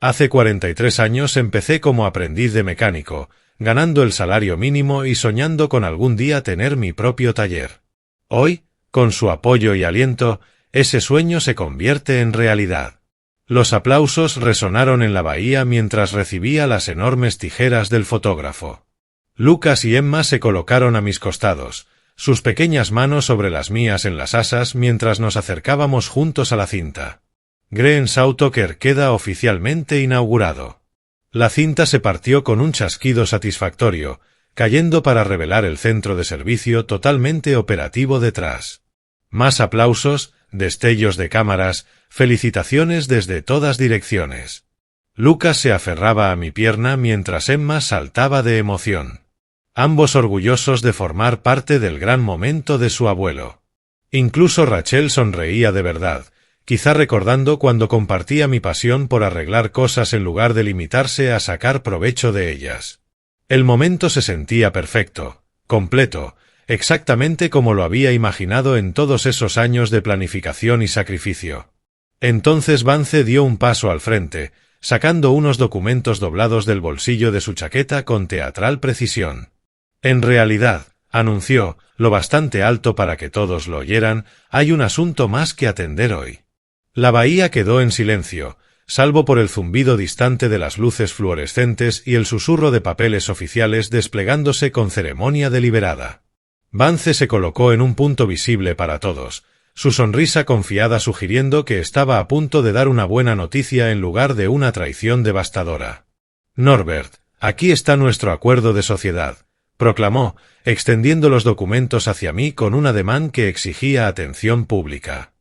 Hace 43 años empecé como aprendiz de mecánico, ganando el salario mínimo y soñando con algún día tener mi propio taller. Hoy, con su apoyo y aliento, ese sueño se convierte en realidad. Los aplausos resonaron en la bahía mientras recibía las enormes tijeras del fotógrafo. Lucas y Emma se colocaron a mis costados, sus pequeñas manos sobre las mías en las asas mientras nos acercábamos juntos a la cinta. Green Sautoker queda oficialmente inaugurado. La cinta se partió con un chasquido satisfactorio, cayendo para revelar el centro de servicio totalmente operativo detrás. Más aplausos, destellos de cámaras, felicitaciones desde todas direcciones. Lucas se aferraba a mi pierna mientras Emma saltaba de emoción. Ambos orgullosos de formar parte del gran momento de su abuelo. Incluso Rachel sonreía de verdad, quizá recordando cuando compartía mi pasión por arreglar cosas en lugar de limitarse a sacar provecho de ellas. El momento se sentía perfecto, completo, exactamente como lo había imaginado en todos esos años de planificación y sacrificio. Entonces Vance dio un paso al frente, sacando unos documentos doblados del bolsillo de su chaqueta con teatral precisión. «En realidad», anunció, lo bastante alto para que todos lo oyeran, «hay un asunto más que atender hoy». La bahía quedó en silencio, salvo por el zumbido distante de las luces fluorescentes y el susurro de papeles oficiales desplegándose con ceremonia deliberada. Vance se colocó en un punto visible para todos, su sonrisa confiada sugiriendo que estaba a punto de dar una buena noticia en lugar de una traición devastadora. «Norbert, aquí está nuestro acuerdo de sociedad», proclamó, extendiendo los documentos hacia mí con un ademán que exigía atención pública.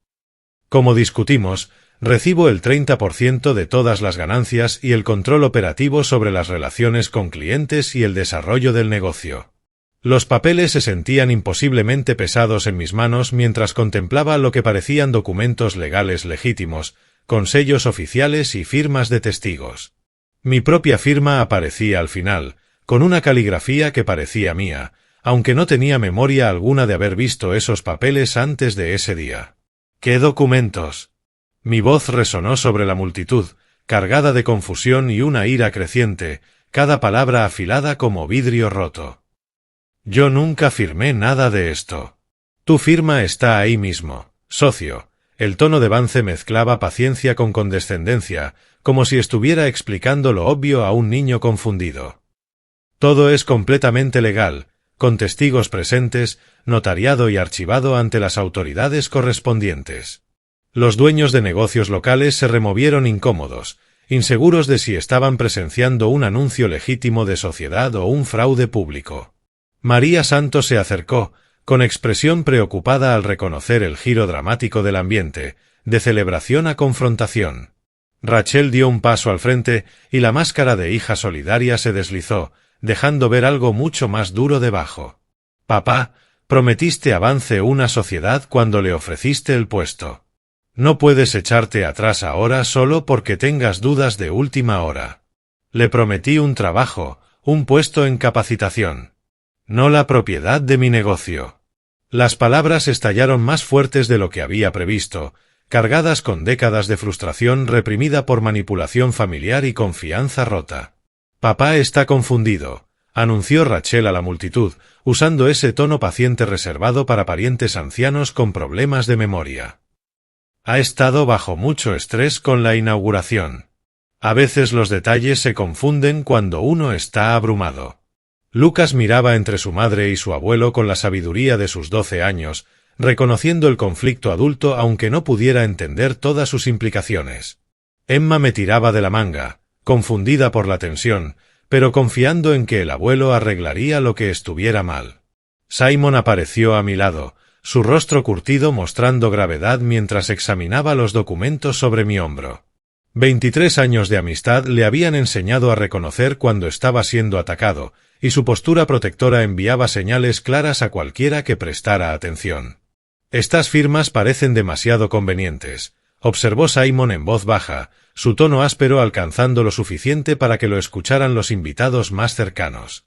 «Como discutimos, recibo el 30% de todas las ganancias y el control operativo sobre las relaciones con clientes y el desarrollo del negocio». Los papeles se sentían imposiblemente pesados en mis manos mientras contemplaba lo que parecían documentos legales legítimos, con sellos oficiales y firmas de testigos. Mi propia firma aparecía al final, con una caligrafía que parecía mía, aunque no tenía memoria alguna de haber visto esos papeles antes de ese día. «¿Qué documentos?». Mi voz resonó sobre la multitud, cargada de confusión y una ira creciente, cada palabra afilada como vidrio roto. «Yo nunca firmé nada de esto. Tu firma está ahí mismo, socio». El tono de Vance mezclaba paciencia con condescendencia, como si estuviera explicando lo obvio a un niño confundido. Todo es completamente legal, con testigos presentes, notariado y archivado ante las autoridades correspondientes. Los dueños de negocios locales se removieron incómodos, inseguros de si estaban presenciando un anuncio legítimo de sociedad o un fraude público. María Santos se acercó, con expresión preocupada al reconocer el giro dramático del ambiente, de celebración a confrontación. Rachel dio un paso al frente y la máscara de hija solidaria se deslizó, dejando ver algo mucho más duro debajo. Papá, prometiste a Vance una sociedad cuando le ofreciste el puesto. No puedes echarte atrás ahora solo porque tengas dudas de última hora. Le prometí un trabajo, un puesto en capacitación. No la propiedad de mi negocio. Las palabras estallaron más fuertes de lo que había previsto, cargadas con décadas de frustración reprimida por manipulación familiar y confianza rota. Papá está confundido, anunció Rachel a la multitud, usando ese tono paciente reservado para parientes ancianos con problemas de memoria. Ha estado bajo mucho estrés con la inauguración. A veces los detalles se confunden cuando uno está abrumado. Lucas miraba entre su madre y su abuelo con la sabiduría de sus 12 años, reconociendo el conflicto adulto aunque no pudiera entender todas sus implicaciones. Emma me tiraba de la manga, confundida por la tensión, pero confiando en que el abuelo arreglaría lo que estuviera mal. Simon apareció a mi lado, su rostro curtido mostrando gravedad mientras examinaba los documentos sobre mi hombro. 23 años de amistad le habían enseñado a reconocer cuando estaba siendo atacado, y su postura protectora enviaba señales claras a cualquiera que prestara atención. Estas firmas parecen demasiado convenientes, observó Simon en voz baja, su tono áspero alcanzando lo suficiente para que lo escucharan los invitados más cercanos.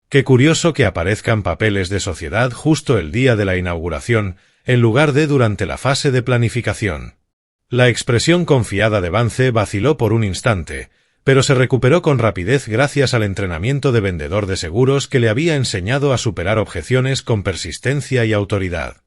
Qué curioso que aparezcan papeles de sociedad justo el día de la inauguración, en lugar de durante la fase de planificación. La expresión confiada de Vance vaciló por un instante, pero se recuperó con rapidez gracias al entrenamiento de vendedor de seguros que le había enseñado a superar objeciones con persistencia y autoridad.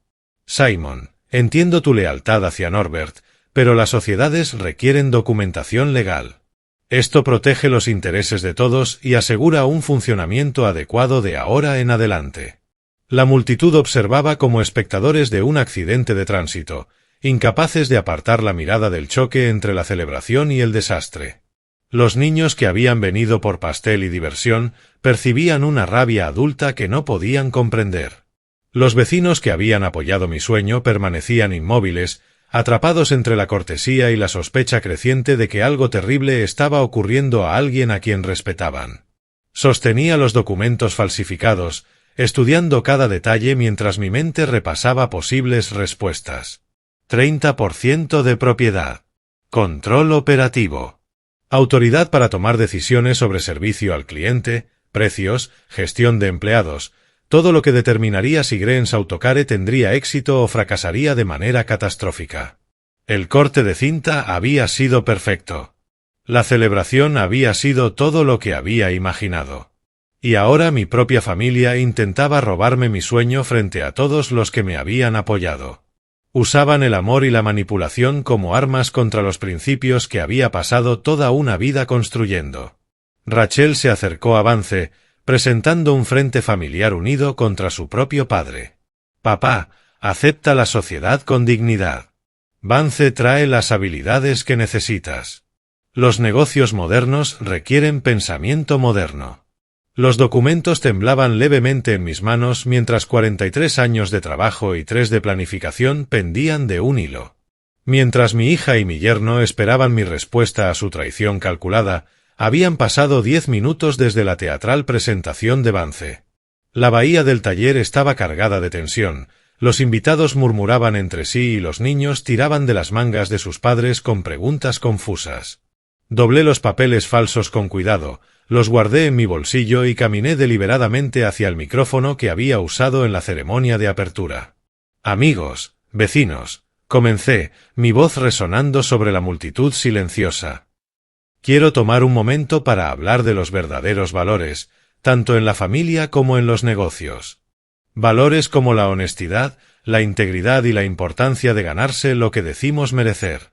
Simon, entiendo tu lealtad hacia Norbert, pero las sociedades requieren documentación legal. Esto protege los intereses de todos y asegura un funcionamiento adecuado de ahora en adelante. La multitud observaba como espectadores de un accidente de tránsito, incapaces de apartar la mirada del choque entre la celebración y el desastre. Los niños que habían venido por pastel y diversión percibían una rabia adulta que no podían comprender. Los vecinos que habían apoyado mi sueño permanecían inmóviles, atrapados entre la cortesía y la sospecha creciente de que algo terrible estaba ocurriendo a alguien a quien respetaban. Sostenía los documentos falsificados, estudiando cada detalle mientras mi mente repasaba posibles respuestas. 30% de propiedad. Control operativo. Autoridad para tomar decisiones sobre servicio al cliente, precios, gestión de empleados, todo lo que determinaría si Green's Autocare tendría éxito o fracasaría de manera catastrófica. El corte de cinta había sido perfecto. La celebración había sido todo lo que había imaginado. Y ahora mi propia familia intentaba robarme mi sueño frente a todos los que me habían apoyado. Usaban el amor y la manipulación como armas contra los principios que había pasado toda una vida construyendo. Rachel se acercó a Vance, presentando un frente familiar unido contra su propio padre. Papá, acepta la sociedad con dignidad. Vance trae las habilidades que necesitas. Los negocios modernos requieren pensamiento moderno. Los documentos temblaban levemente en mis manos mientras 43 años de trabajo y 3 de planificación pendían de un hilo. Mientras mi hija y mi yerno esperaban mi respuesta a su traición calculada, habían pasado 10 minutos desde la teatral presentación de Vance. La bahía del taller estaba cargada de tensión, los invitados murmuraban entre sí y los niños tiraban de las mangas de sus padres con preguntas confusas. Doblé los papeles falsos con cuidado, los guardé en mi bolsillo y caminé deliberadamente hacia el micrófono que había usado en la ceremonia de apertura. Amigos, vecinos, comencé, mi voz resonando sobre la multitud silenciosa. Quiero tomar un momento para hablar de los verdaderos valores, tanto en la familia como en los negocios. Valores como la honestidad, la integridad y la importancia de ganarse lo que decimos merecer.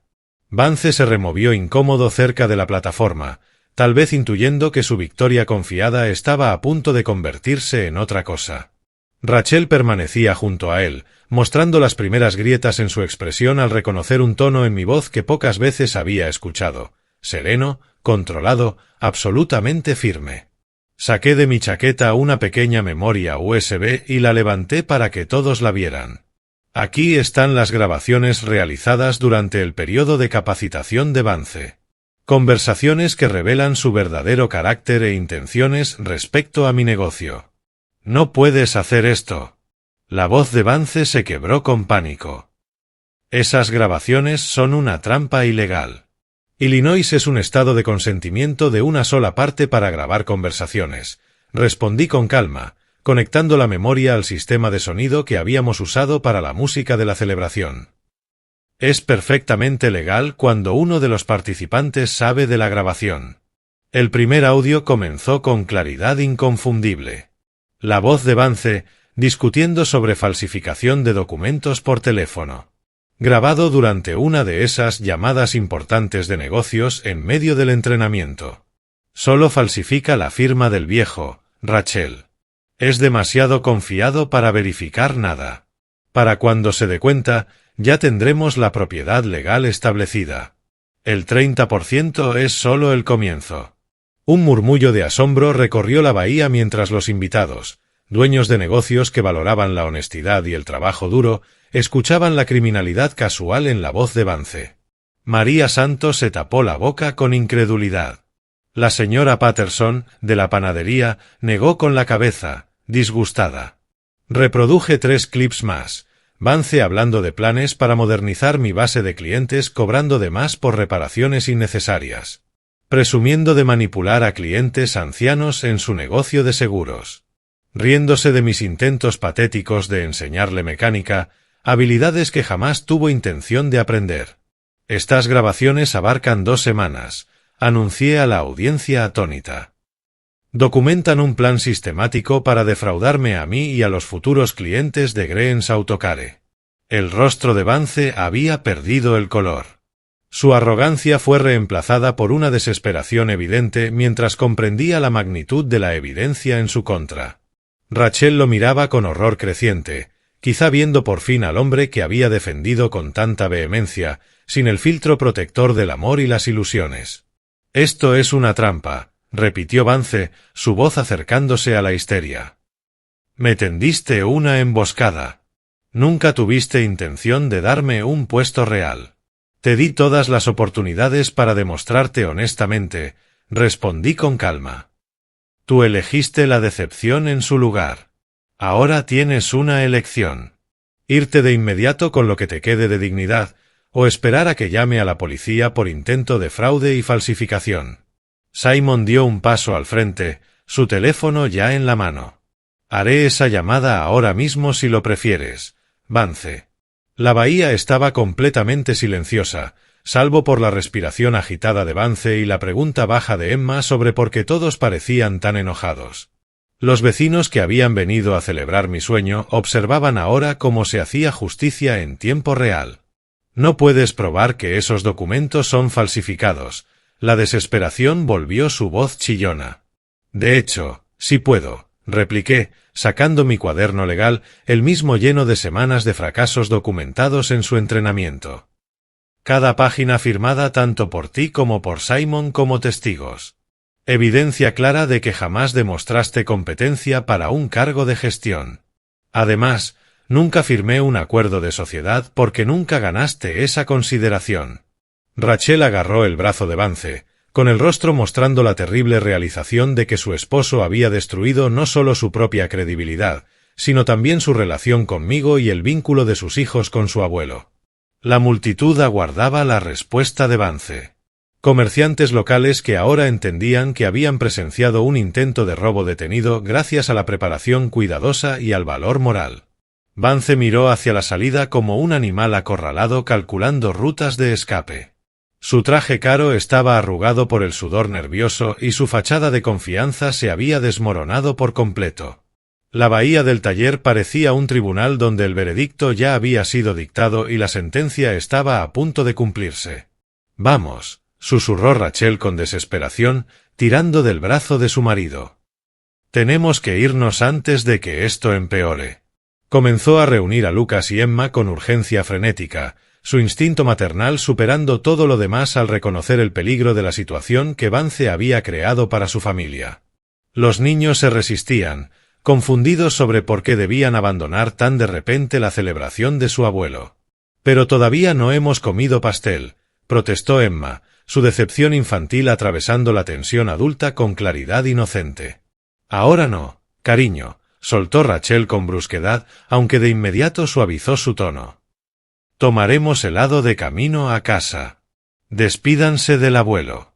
Vance se removió incómodo cerca de la plataforma, tal vez intuyendo que su victoria confiada estaba a punto de convertirse en otra cosa. Rachel permanecía junto a él, mostrando las primeras grietas en su expresión al reconocer un tono en mi voz que pocas veces había escuchado, sereno, controlado, absolutamente firme. Saqué de mi chaqueta una pequeña memoria USB y la levanté para que todos la vieran. Aquí están las grabaciones realizadas durante el periodo de capacitación de Vance. Conversaciones que revelan su verdadero carácter e intenciones respecto a mi negocio. No puedes hacer esto. La voz de Vance se quebró con pánico. Esas grabaciones son una trampa ilegal. Illinois es un estado de consentimiento de una sola parte para grabar conversaciones. Respondí con calma, conectando la memoria al sistema de sonido que habíamos usado para la música de la celebración. Es perfectamente legal cuando uno de los participantes sabe de la grabación. El primer audio comenzó con claridad inconfundible. La voz de Vance, discutiendo sobre falsificación de documentos por teléfono. Grabado durante una de esas llamadas importantes de negocios en medio del entrenamiento. Solo falsifica la firma del viejo, Rachel. Es demasiado confiado para verificar nada. Para cuando se dé cuenta, ya tendremos la propiedad legal establecida. El 30% es solo el comienzo. Un murmullo de asombro recorrió la bahía mientras los invitados, dueños de negocios que valoraban la honestidad y el trabajo duro, escuchaban la criminalidad casual en la voz de Vance. María Santos se tapó la boca con incredulidad. La señora Patterson, de la panadería, negó con la cabeza, disgustada. Reproduje 3 clips más. Vance hablando de planes para modernizar mi base de clientes cobrando de más por reparaciones innecesarias. Presumiendo de manipular a clientes ancianos en su negocio de seguros. Riéndose de mis intentos patéticos de enseñarle mecánica, habilidades que jamás tuvo intención de aprender. Estas grabaciones abarcan 2 semanas, anuncié a la audiencia atónita. Documentan un plan sistemático para defraudarme a mí y a los futuros clientes de Greens Autocare. El rostro de Vance había perdido el color. Su arrogancia fue reemplazada por una desesperación evidente mientras comprendía la magnitud de la evidencia en su contra. Rachel lo miraba con horror creciente, quizá viendo por fin al hombre que había defendido con tanta vehemencia, sin el filtro protector del amor y las ilusiones. Esto es una trampa, repitió Vance, su voz acercándose a la histeria. Me tendiste una emboscada. Nunca tuviste intención de darme un puesto real. Te di todas las oportunidades para demostrarte honestamente, respondí con calma. Tú elegiste la decepción en su lugar. Ahora tienes una elección. Irte de inmediato con lo que te quede de dignidad, o esperar a que llame a la policía por intento de fraude y falsificación. Simon dio un paso al frente, su teléfono ya en la mano. Haré esa llamada ahora mismo si lo prefieres, Vance. La bahía estaba completamente silenciosa, salvo por la respiración agitada de Vance y la pregunta baja de Emma sobre por qué todos parecían tan enojados. Los vecinos que habían venido a celebrar mi sueño observaban ahora cómo se hacía justicia en tiempo real. No puedes probar que esos documentos son falsificados. La desesperación volvió su voz chillona. De hecho, sí puedo, repliqué, sacando mi cuaderno legal, el mismo lleno de semanas de fracasos documentados en su entrenamiento. Cada página firmada tanto por ti como por Simon como testigos. Evidencia clara de que jamás demostraste competencia para un cargo de gestión. Además, nunca firmé un acuerdo de sociedad porque nunca ganaste esa consideración. Rachel agarró el brazo de Vance, con el rostro mostrando la terrible realización de que su esposo había destruido no solo su propia credibilidad, sino también su relación conmigo y el vínculo de sus hijos con su abuelo. La multitud aguardaba la respuesta de Vance. Comerciantes locales que ahora entendían que habían presenciado un intento de robo detenido gracias a la preparación cuidadosa y al valor moral. Vance miró hacia la salida como un animal acorralado calculando rutas de escape. Su traje caro estaba arrugado por el sudor nervioso y su fachada de confianza se había desmoronado por completo. La bahía del taller parecía un tribunal donde el veredicto ya había sido dictado y la sentencia estaba a punto de cumplirse. Vamos, susurró Rachel con desesperación, tirando del brazo de su marido. Tenemos que irnos antes de que esto empeore. Comenzó a reunir a Lucas y Emma con urgencia frenética, su instinto maternal superando todo lo demás al reconocer el peligro de la situación que Vance había creado para su familia. Los niños se resistían, confundidos sobre por qué debían abandonar tan de repente la celebración de su abuelo. «Pero todavía no hemos comido pastel», protestó Emma, su decepción infantil atravesando la tensión adulta con claridad inocente. «Ahora no, cariño», soltó Rachel con brusquedad, aunque de inmediato suavizó su tono. «Tomaremos helado de camino a casa. Despídanse del abuelo».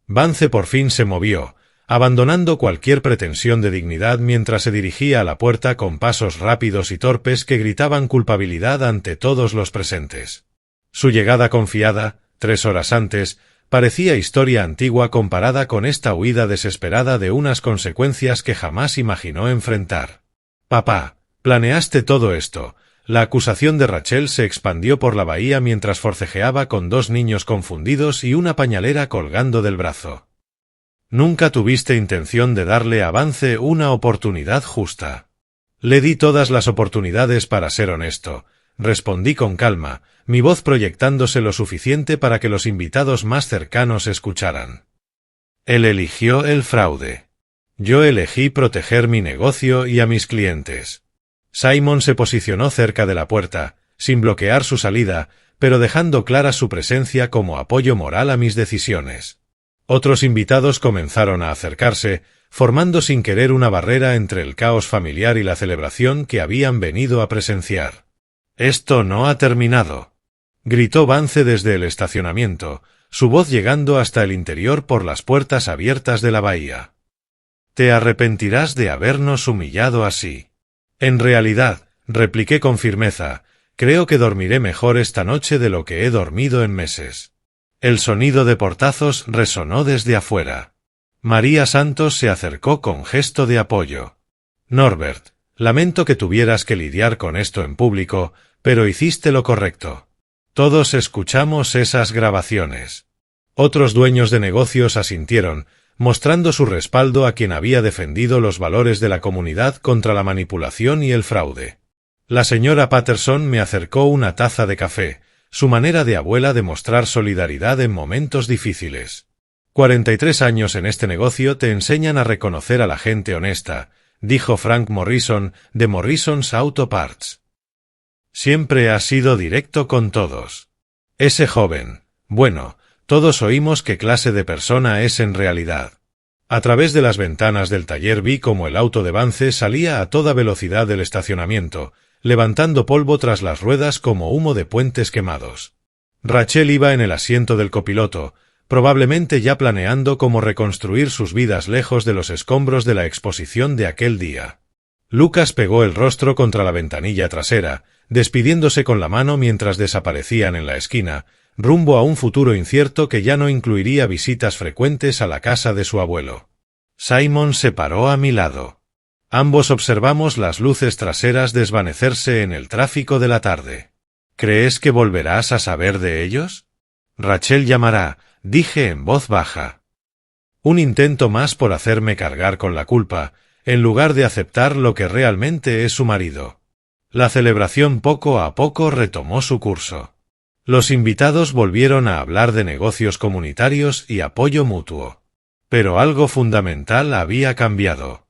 Vance por fin se movió, abandonando cualquier pretensión de dignidad mientras se dirigía a la puerta con pasos rápidos y torpes que gritaban culpabilidad ante todos los presentes. Su llegada confiada, 3 horas antes, parecía historia antigua comparada con esta huida desesperada de unas consecuencias que jamás imaginó enfrentar. «Papá, planeaste todo esto». La acusación de Rachel se expandió por la bahía mientras forcejeaba con 2 niños confundidos y una pañalera colgando del brazo. «Nunca tuviste intención de darle a Vance una oportunidad justa». «Le di todas las oportunidades para ser honesto», respondí con calma, mi voz proyectándose lo suficiente para que los invitados más cercanos escucharan. «Él eligió el fraude. Yo elegí proteger mi negocio y a mis clientes». Simon se posicionó cerca de la puerta, sin bloquear su salida, pero dejando clara su presencia como apoyo moral a mis decisiones. Otros invitados comenzaron a acercarse, formando sin querer una barrera entre el caos familiar y la celebración que habían venido a presenciar. «Esto no ha terminado», gritó Vance desde el estacionamiento, su voz llegando hasta el interior por las puertas abiertas de la bahía. «Te arrepentirás de habernos humillado así». «En realidad», repliqué con firmeza, «creo que dormiré mejor esta noche de lo que he dormido en meses». El sonido de portazos resonó desde afuera. María Santos se acercó con gesto de apoyo. «Norbert, lamento que tuvieras que lidiar con esto en público, pero hiciste lo correcto. Todos escuchamos esas grabaciones». Otros dueños de negocios asintieron, mostrando su respaldo a quien había defendido los valores de la comunidad contra la manipulación y el fraude. La señora Patterson me acercó una taza de café, su manera de abuela de mostrar solidaridad en momentos difíciles. 43 años en este negocio te enseñan a reconocer a la gente honesta, dijo Frank Morrison, de Morrison's Auto Parts. Siempre ha sido directo con todos. Ese joven, bueno, todos oímos qué clase de persona es en realidad. A través de las ventanas del taller vi cómo el auto de Vance salía a toda velocidad del estacionamiento, levantando polvo tras las ruedas como humo de puentes quemados. Rachel iba en el asiento del copiloto, probablemente ya planeando cómo reconstruir sus vidas lejos de los escombros de la exposición de aquel día. Lucas pegó el rostro contra la ventanilla trasera, despidiéndose con la mano mientras desaparecían en la esquina, rumbo a un futuro incierto que ya no incluiría visitas frecuentes a la casa de su abuelo. Simon se paró a mi lado. Ambos observamos las luces traseras desvanecerse en el tráfico de la tarde. ¿Crees que volverás a saber de ellos? Rachel llamará, dije en voz baja. Un intento más por hacerme cargar con la culpa, en lugar de aceptar lo que realmente es su marido. La celebración poco a poco retomó su curso. Los invitados volvieron a hablar de negocios comunitarios y apoyo mutuo. Pero algo fundamental había cambiado.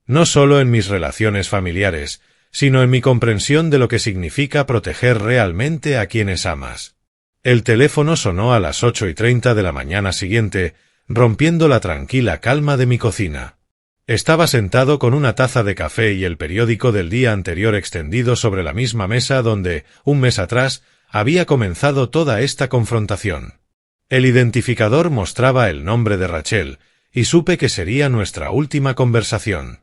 No solo en mis relaciones familiares, sino en mi comprensión de lo que significa proteger realmente a quienes amas. El teléfono sonó a las 8:30 de la mañana siguiente, rompiendo la tranquila calma de mi cocina. Estaba sentado con una taza de café y el periódico del día anterior extendido sobre la misma mesa donde, un mes atrás, había comenzado toda esta confrontación. El identificador mostraba el nombre de Rachel, y supe que sería nuestra última conversación.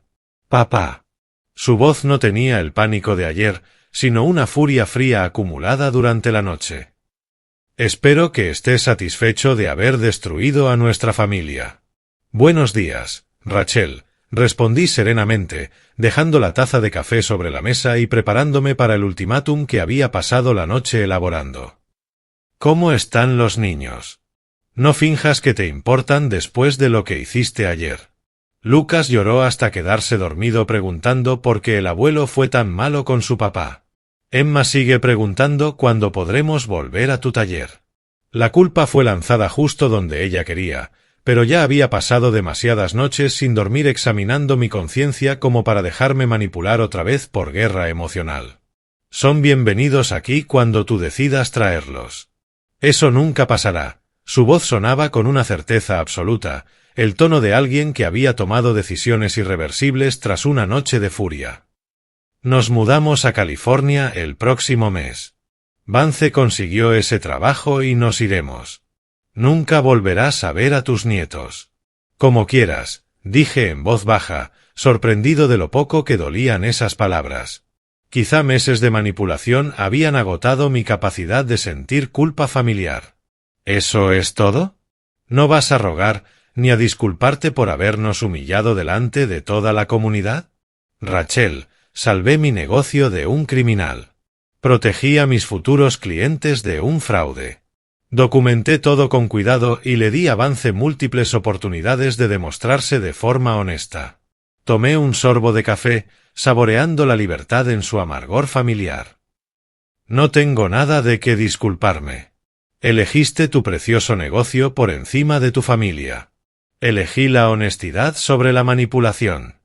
«Papá». Su voz no tenía el pánico de ayer, sino una furia fría acumulada durante la noche. «Espero que estés satisfecho de haber destruido a nuestra familia». «Buenos días, Rachel», respondí serenamente, dejando la taza de café sobre la mesa y preparándome para el ultimátum que había pasado la noche elaborando. «¿Cómo están los niños?» No finjas que te importan después de lo que hiciste ayer. Lucas lloró hasta quedarse dormido preguntando por qué el abuelo fue tan malo con su papá. Emma sigue preguntando cuándo podremos volver a tu taller. La culpa fue lanzada justo donde ella quería, pero ya había pasado demasiadas noches sin dormir examinando mi conciencia como para dejarme manipular otra vez por guerra emocional. Son bienvenidos aquí cuando tú decidas traerlos. Eso nunca pasará. Su voz sonaba con una certeza absoluta, el tono de alguien que había tomado decisiones irreversibles tras una noche de furia. Nos mudamos a California el próximo mes. Vance consiguió ese trabajo y nos iremos. Nunca volverás a ver a tus nietos. Como quieras, dije en voz baja, sorprendido de lo poco que dolían esas palabras. Quizá meses de manipulación habían agotado mi capacidad de sentir culpa familiar. ¿Eso es todo? ¿No vas a rogar ni a disculparte por habernos humillado delante de toda la comunidad? Rachel, salvé mi negocio de un criminal. Protegí a mis futuros clientes de un fraude. Documenté todo con cuidado y le di a Vance múltiples oportunidades de demostrarse de forma honesta. Tomé un sorbo de café, saboreando la libertad en su amargor familiar. No tengo nada de qué disculparme. Elegiste tu precioso negocio por encima de tu familia. Elegí la honestidad sobre la manipulación.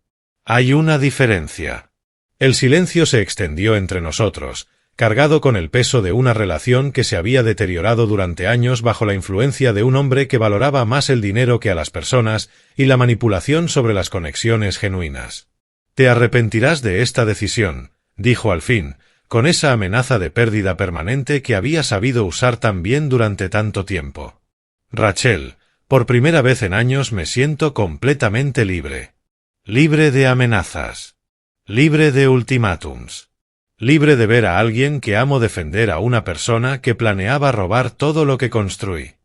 Hay una diferencia. El silencio se extendió entre nosotros, cargado con el peso de una relación que se había deteriorado durante años bajo la influencia de un hombre que valoraba más el dinero que a las personas y la manipulación sobre las conexiones genuinas. Te arrepentirás de esta decisión, dijo al fin, con esa amenaza de pérdida permanente que había sabido usar tan bien durante tanto tiempo. Rachel, por primera vez en años me siento completamente libre. Libre de amenazas. Libre de ultimátums. Libre de ver a alguien que amo defender a una persona que planeaba robar todo lo que construí.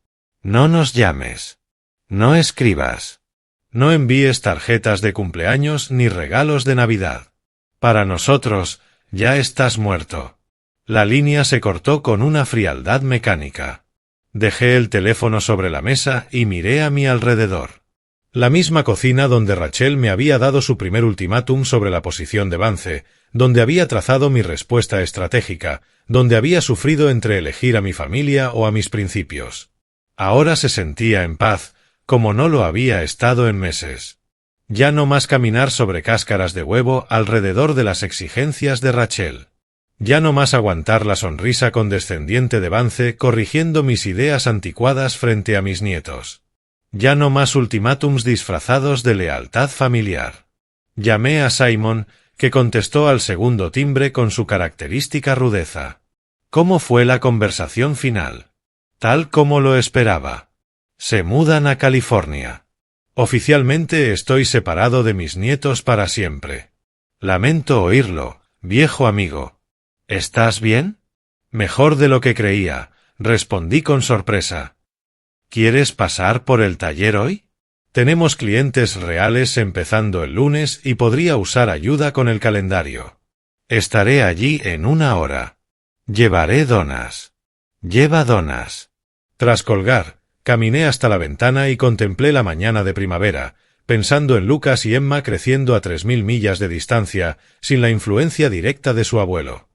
No nos llames. No escribas. No envíes tarjetas de cumpleaños ni regalos de Navidad. Para nosotros, ya estás muerto. La línea se cortó con una frialdad mecánica. Dejé el teléfono sobre la mesa y miré a mi alrededor. La misma cocina donde Rachel me había dado su primer ultimátum sobre la posición de Vance, donde había trazado mi respuesta estratégica, donde había sufrido entre elegir a mi familia o a mis principios. Ahora se sentía en paz, como no lo había estado en meses. Ya no más caminar sobre cáscaras de huevo alrededor de las exigencias de Rachel. Ya no más aguantar la sonrisa condescendiente de Vance corrigiendo mis ideas anticuadas frente a mis nietos. Ya no más ultimátums disfrazados de lealtad familiar. Llamé a Simon, que contestó al segundo timbre con su característica rudeza. ¿Cómo fue la conversación final? Tal como lo esperaba. Se mudan a California. Oficialmente estoy separado de mis nietos para siempre. Lamento oírlo, viejo amigo. ¿Estás bien? Mejor de lo que creía, respondí con sorpresa. ¿Quieres pasar por el taller hoy? Tenemos clientes reales empezando el lunes y podría usar ayuda con el calendario. Estaré allí en 1 hora. Llevaré donas. Lleva donas. Tras colgar, caminé hasta la ventana y contemplé la mañana de primavera, pensando en Lucas y Emma creciendo a 3000 millas de distancia, sin la influencia directa de su abuelo.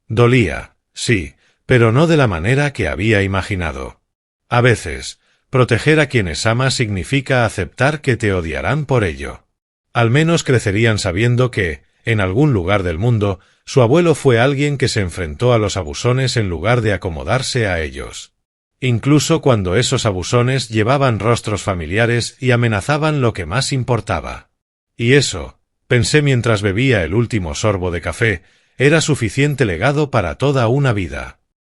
Dolía, sí, pero no de la manera que había imaginado. A veces, proteger a quienes amas significa aceptar que te odiarán por ello. Al menos crecerían sabiendo que, en algún lugar del mundo, su abuelo fue alguien que se enfrentó a los abusones en lugar de acomodarse a ellos. Incluso cuando esos abusones llevaban rostros familiares y amenazaban lo que más importaba. Y eso, pensé mientras bebía el último sorbo de café, era suficiente legado para toda una vida.